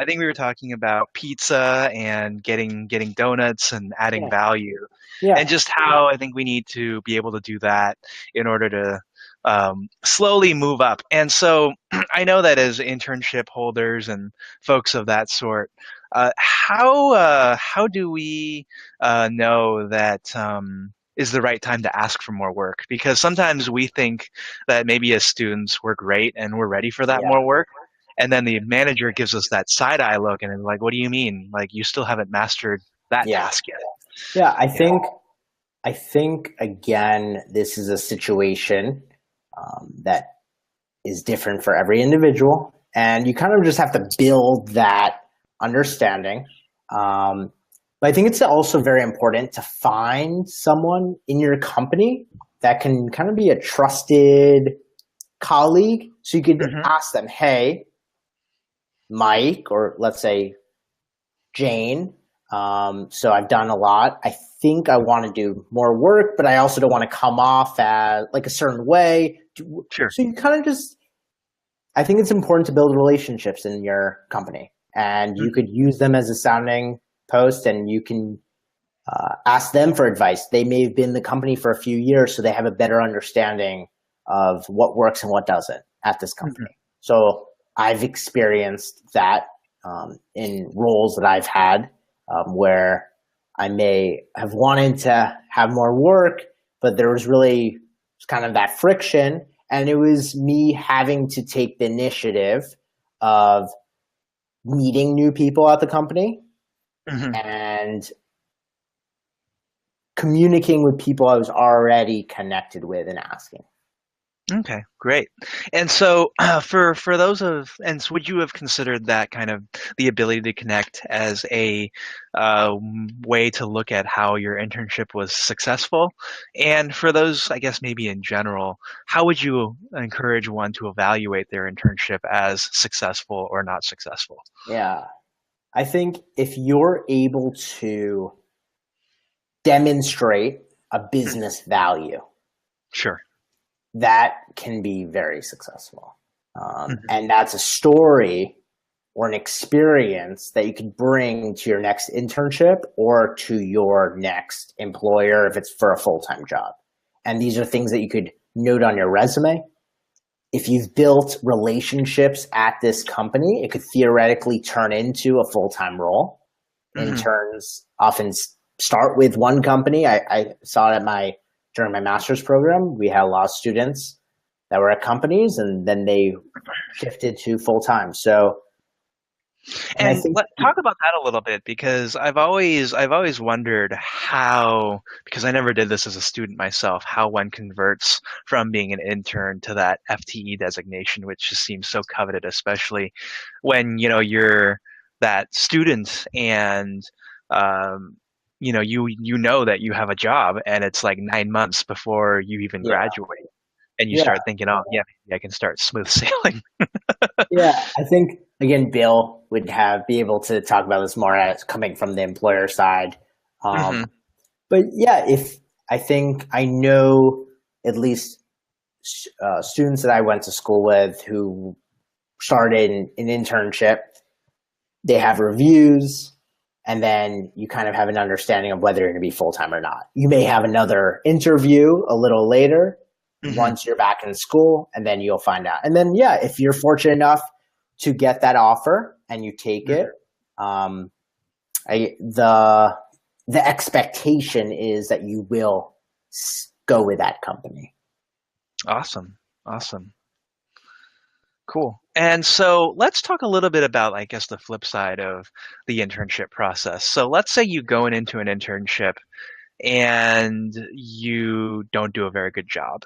think we were talking about pizza and getting donuts and adding Yeah, value, and yeah, just how I think we need to be able to do that in order to slowly move up. And so I know that as internship holders and folks of that sort, how do we know that is the right time to ask for more work? Because sometimes we think that maybe as students we're great and we're ready for that yeah, more work. And then the manager gives us that side eye look and is like, what do you mean? Like you still haven't mastered that yeah, task yet. yeah. I You know? think I think again, this is a situation that is different for every individual, and you kind of just have to build that understanding. But I think it's also very important to find someone in your company that can kind of be a trusted colleague, so you could Hmm. ask them, "Hey, Mike," or let's say Jane. So I've done a lot. think I want to do more work, but I also don't want to come off as like a certain way. Sure. So you kind of just, I think it's important to build relationships in your company, and you could use them as a sounding post, and you can ask them for advice. They may have been in the company for a few years, so they have a better understanding of what works and what doesn't at this Mm-hmm. company. So I've experienced that in roles that I've had where I may have wanted to have more work, but there was really kind of that friction. And it was me having to take the initiative of meeting new people at the company Mm-hmm. and communicating with people I was already connected with and asking. Okay, great. And so, for those of, and so would you have considered that kind of the ability to connect as a way to look at how your internship was successful? And for those, I guess maybe in general, how would you encourage one to evaluate their internship as successful or not successful? Yeah. I think if you're able to demonstrate a Hmm. business value, Sure. that can be very successful. Hmm. And that's a story or an experience that you could bring to your next internship or to your next employer if it's for a full-time job. And these are things that you could note on your resume. If you've built relationships at this company, it could theoretically turn into a full-time role. Hmm. Interns often start with one company. I saw it at during my master's program. We had a lot of students that were at companies, and then they shifted to full-time. So, and I And think, let talk about that a little bit because I've always wondered how, because I never did this as a student myself, how one converts from being an intern to that FTE designation, which just seems so coveted, especially when you're that student and um, you know that you have a job and it's like 9 months before you even yeah, graduate, and you yeah, start thinking, oh yeah, maybe I can start smooth sailing. yeah. I think again, Bill would be able to talk about this more as coming from the employer side. Hmm. Um, but yeah, if I think I know at least students that I went to school with who started an internship, they have reviews, and then you kind of have an understanding of whether you're going to be full time or not. You may have another interview a little later Hmm. once you're back in school, and then you'll find out. And then, yeah, if you're fortunate enough to get that offer and you take it, um, the expectation is that you will go with that company. Awesome. Awesome. Cool. And so let's talk a little bit about, I guess, the flip side of the internship process. So let's say you go into an internship and you don't do a very good job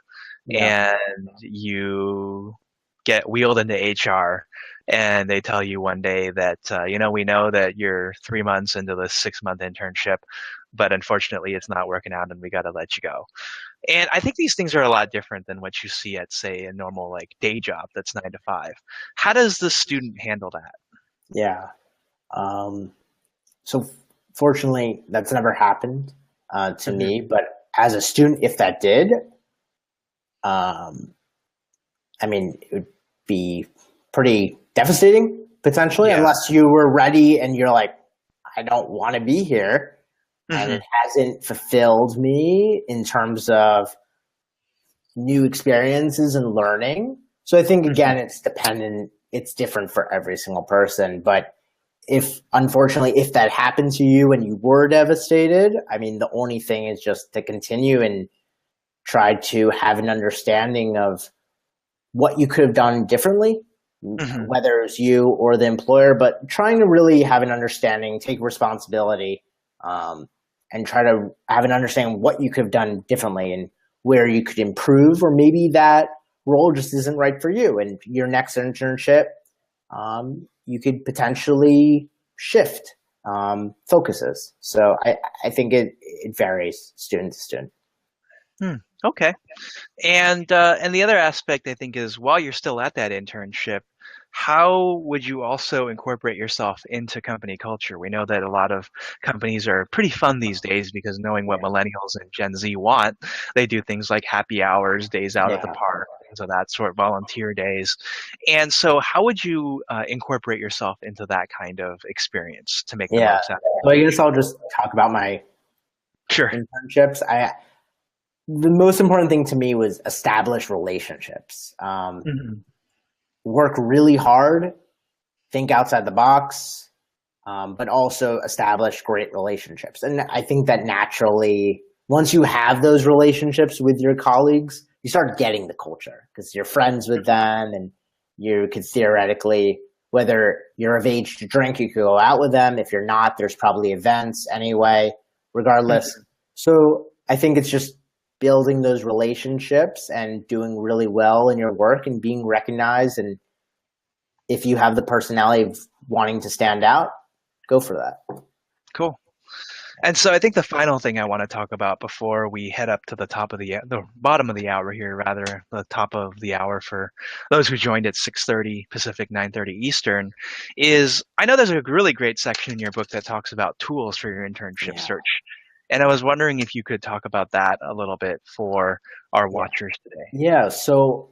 Yeah, and you get wheeled into HR and they tell you one day that, we know that you're 3 months into this 6-month internship, but unfortunately it's not working out and we got to let you go. And I think these things are a lot different than what you see at, say, a normal like day job that's 9 to 5. How does the student handle that? yeah. Um, so fortunately, that's never happened to Hmm. me. But as a student, if that did, um, I mean, it would be pretty devastating potentially, Yeah. unless you were ready and you're like, I don't want to be here, and it Hmm. hasn't fulfilled me in terms of new experiences and learning. So I think Hmm. again, it's dependent. It's different for every single person, but if unfortunately if that happened to you and you were devastated, I mean the only thing is just to continue and try to have an understanding of what you could have done differently, Hmm. whether it's you or the employer, but trying to really have an understanding, take responsibility, um, and try to have an understanding of what you could have done differently and where you could improve, or maybe that role just isn't right for you. And your next internship, you could potentially shift focuses. So I think it varies student to student. Hmm. Okay. And the other aspect I think is while you're still at that internship, how would you also incorporate yourself into company culture? We know that a lot of companies are pretty fun these days because knowing what Yeah. millennials and Gen Z want, they do things like happy hours, days out at the Yeah. park, things of that sort, volunteer days. And so, how would you incorporate yourself into that kind of experience to make the Yeah. most out of So the I guess internship? I'll just talk about my Sure. internships. The most important thing to me was establish relationships. Hmm. Work really hard, think outside the box, but also establish great relationships. And I think that naturally, once you have those relationships with your colleagues, you start getting the culture because you're friends with them and you could theoretically, whether you're of age to drink, you could go out with them. If you're not, there's probably events anyway, regardless. Hmm. So I think it's just building those relationships and doing really well in your work and being recognized. And if you have the personality of wanting to stand out, go for that. Cool. And so I think the final thing I want to talk about before we head up to the top of the bottom of the hour here, rather the top of the hour for those who joined at 6:30 Pacific, 9:30 Eastern, is I know there's a really great section in your book that talks about tools for your internship Yeah. search. And I was wondering if you could talk about that a little bit for our Yeah. watchers today. Yeah. So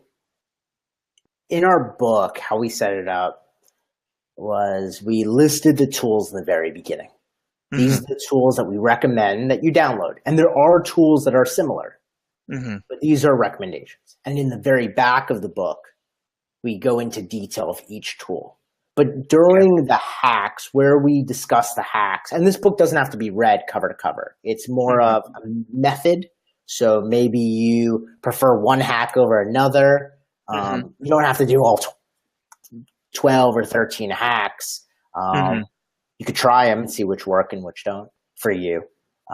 in our book, how we set it up was we listed the tools in the very beginning. These Hmm. are the tools that we recommend that you download. And there are tools that are similar, Hmm. but these are recommendations. And in the very back of the book, we go into detail of each tool. But Okay. during the hacks, where we discuss the hacks, and this book doesn't have to be read cover to cover, it's more Hmm. of a method. So maybe you prefer one hack over another. Hmm. You don't have to do all 12 or 13 hacks. Hmm. You could try them and see which work and which don't for you.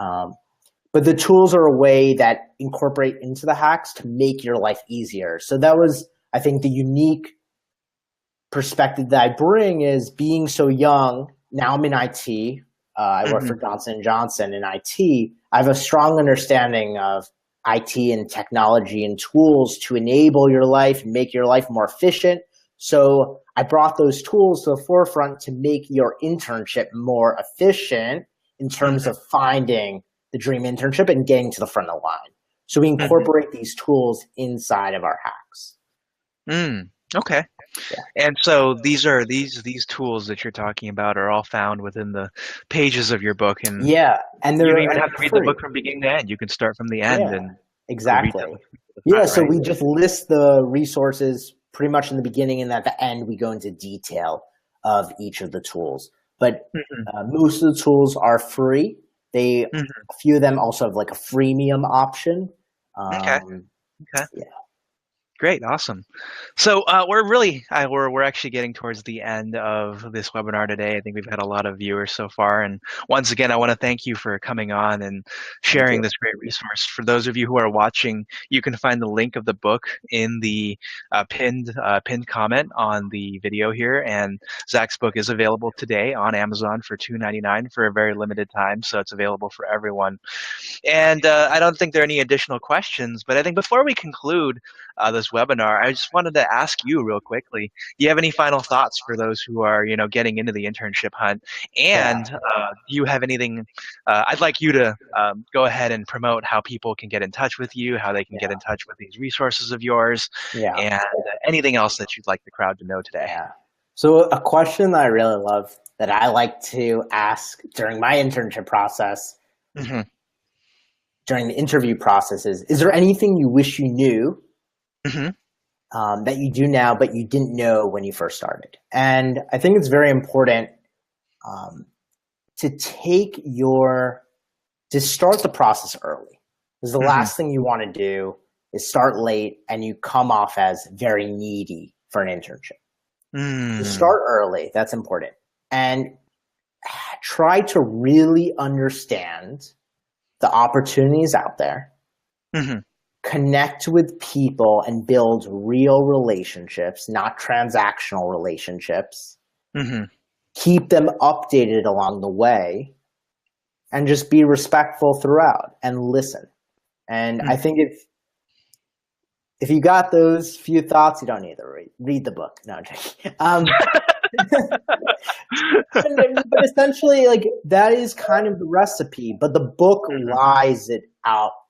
Um, but the tools are a way that incorporate into the hacks to make your life easier. So that was, I think, the unique perspective that I bring is being so young. Now I'm in IT. I work Hmm. for Johnson and Johnson in IT. I have a strong understanding of IT and technology and tools to enable your life and make your life more efficient. So I brought those tools to the forefront to make your internship more efficient in terms Hmm. of finding the dream internship and getting to the front of the line. So we Hmm. incorporate these tools inside of our hacks. Mm. Okay. Yeah. And so these tools that you're talking about are all found within the pages of your book, and Yeah, and you don't they're even have to read the free. book from beginning to end. You can start from the end Yeah, and read them exactly. at the Yeah, front, so right? we just list the resources pretty much in the beginning, and at the end we go into detail of each of the tools. But Hmm. most of the tools are free. They Hmm. a few of them also have like a freemium option. Okay. Um, Okay. yeah, Great. Awesome. So we're actually getting towards the end of this webinar today. I think we've had a lot of viewers so far, and once again, I want to thank you for coming on and thank sharing you. this great resource. For those of you who are watching, you can find the link of the book in the pinned comment on the video here. And Zach's book is available today on Amazon for $2.99 for a very limited time, so it's available for everyone. And I don't think there are any additional questions, but I think before we conclude this webinar, I just wanted to ask you real quickly, do you have any final thoughts for those who are, getting into the internship hunt? Yeah, And do you have anything, I'd like you to go ahead and promote how people can get in touch with you, how they can get yeah, in touch with these resources of yours, yeah, and anything else that you'd like the crowd to know today. yeah. So a question that I really love that I like to ask during my internship process, Hmm. during the interview process is there anything you wish you knew Hmm. that you do now, but you didn't know when you first started? And I think it's very important um, to to start the process early. Because the Hmm. last thing you want to do is start late and you come off as very needy for an internship. So Mm. start early. That's important. And try to really understand the opportunities out there, Hmm. connect with people and build real relationships, not transactional relationships. Hmm. Keep them updated along the way and just be respectful throughout and listen. And I Mhm. think if you got those few thoughts, you don't need to read the book. No, I'm joking. But essentially, like that is kind of the recipe. But the book Mhm.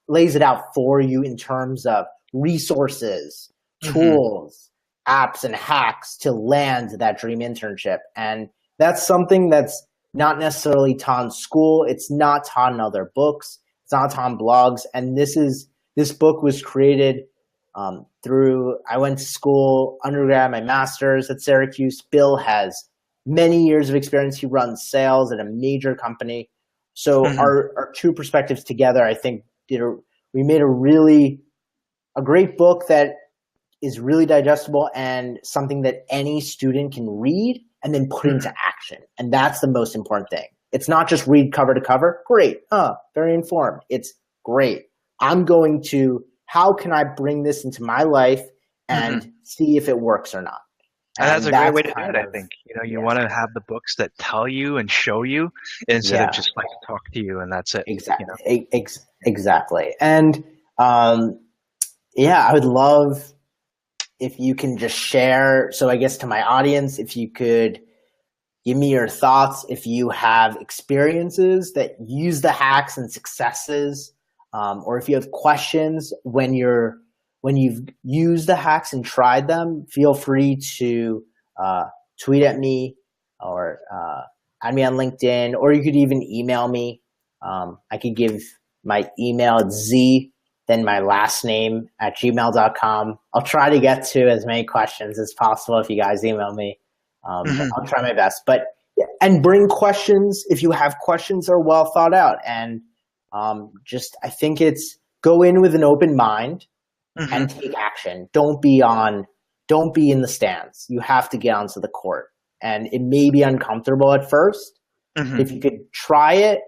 lays it out for you in terms of resources, Mhm. tools, apps, and hacks to land that dream internship. And that's something that's not necessarily taught in school. It's not taught in other books. It's not taught in blogs. And this book was created through I went to school, undergrad, my master's at Syracuse. Bill has many years of experience. He runs sales at a major company. So Mhm. our two perspectives together, I think, we made a great book that is really digestible and something that any student can read and then put into Mhm. action. And that's the most important thing. It's not just read cover to cover. Great. Very informed. It's great. I'm going to, how can I bring this into my life and Mhm. see if it works or not? And that's And a great that's way to do it, kind I of, think. You yeah, want to have the books that tell you and show you instead of yeah, just like talk to you and that's it, you know. exactly. And um, yeah, I would love if you can just share. So I guess to my audience, if you could give me your thoughts, if you have experiences that use the hacks and successes, or if you have questions when you've used the hacks and tried them, feel free to uh, tweet at me or add me on LinkedIn, or you could even email me. I could give my email. It's Z, then my last name at gmail.com. I'll try to get to as many questions as possible if you guys email me. But Mhm. I'll try my best. But and bring questions if you have questions that are well thought out. And just I think it's go in with an open mind and Mhm. take action. Don't be in the stands. You have to get onto the court. And it may be uncomfortable at first, but Mhm. if you could try it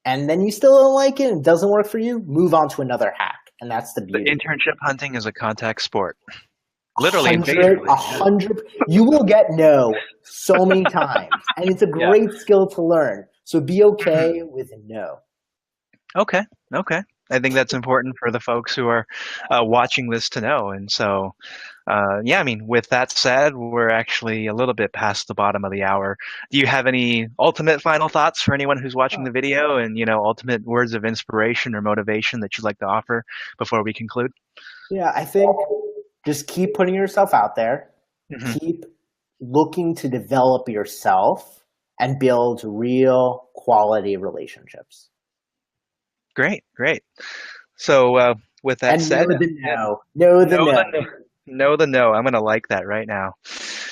and then you still don't like it and it doesn't work for you, move on to another hack. And that's the The beauty. internship hunting is a contact sport. Literally and Hundred, figuratively. a Yeah. hundred. You will get no so many times, and it's a Yeah. great skill to learn. So be Mhm. okay with no. Okay. Okay. I think that's important for the folks who are watching this to know. And so, yeah, I mean, with that said, we're actually a little bit past the bottom of the hour. Do you have any ultimate final thoughts for anyone who's watching the video and, ultimate words of inspiration or motivation that you'd like to offer before we conclude? Yeah, I think just keep putting yourself out there. Hmm. Keep looking to develop yourself and build real quality relationships. Great, great. So, with that And know said, the yeah, no. Know the know the no. no. Know the no. I'm gonna like that right now.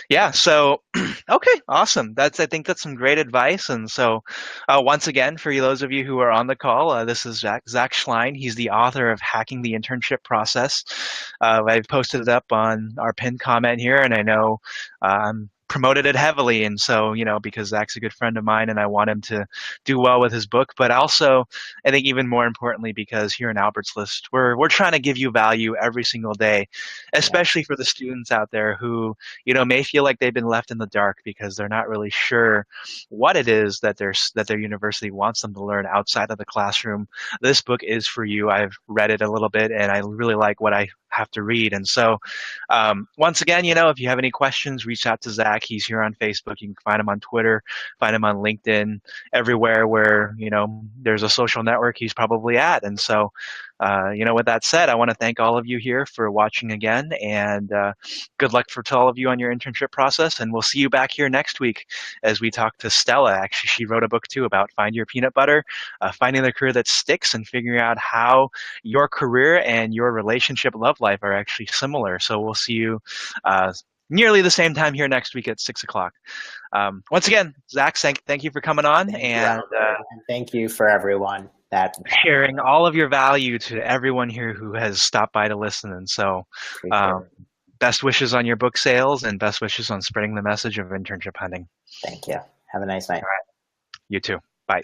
Yeah. So, okay, awesome. I think that's some great advice. And so, once again, for those of you who are on the call, this is Zach Schleien. He's the author of Hacking the Internship Process. I've posted it up on our pinned comment here, and I know promoted it heavily. And so, because Zach's a good friend of mine, and I want him to do well with his book, but also, I think even more importantly, because here in Albert's List, we're trying to give you value every single day, Yeah. especially for the students out there who may feel like they've been left in the dark because they're not really sure what it is that their university wants them to learn outside of the classroom. This book is for you. I've read it a little bit, and I really like what I have to read. And so, once again, if you have any questions, reach out to Zach. He's here on Facebook. You can find him on Twitter, find him on LinkedIn, everywhere where there's a social network. He's probably at. And so, with that said, I want to thank all of you here for watching again, and good luck to all of you on your internship process. And we'll see you back here next week as we talk to Stella. Actually, she wrote a book too about find your peanut butter, finding the career that sticks, and figuring out how your career and your relationship love life are actually similar. So we'll see you nearly the same time here next week at 6 o'clock. Once again, Zach, thank you for coming on Thank you, and Albert. And thank you for everyone that sharing all of your value to everyone here who has stopped by to listen. And so, appreciate um, it. best wishes on your book sales and best wishes on spreading the message of internship hunting. Thank you. Have a nice night. All right. You too. Bye.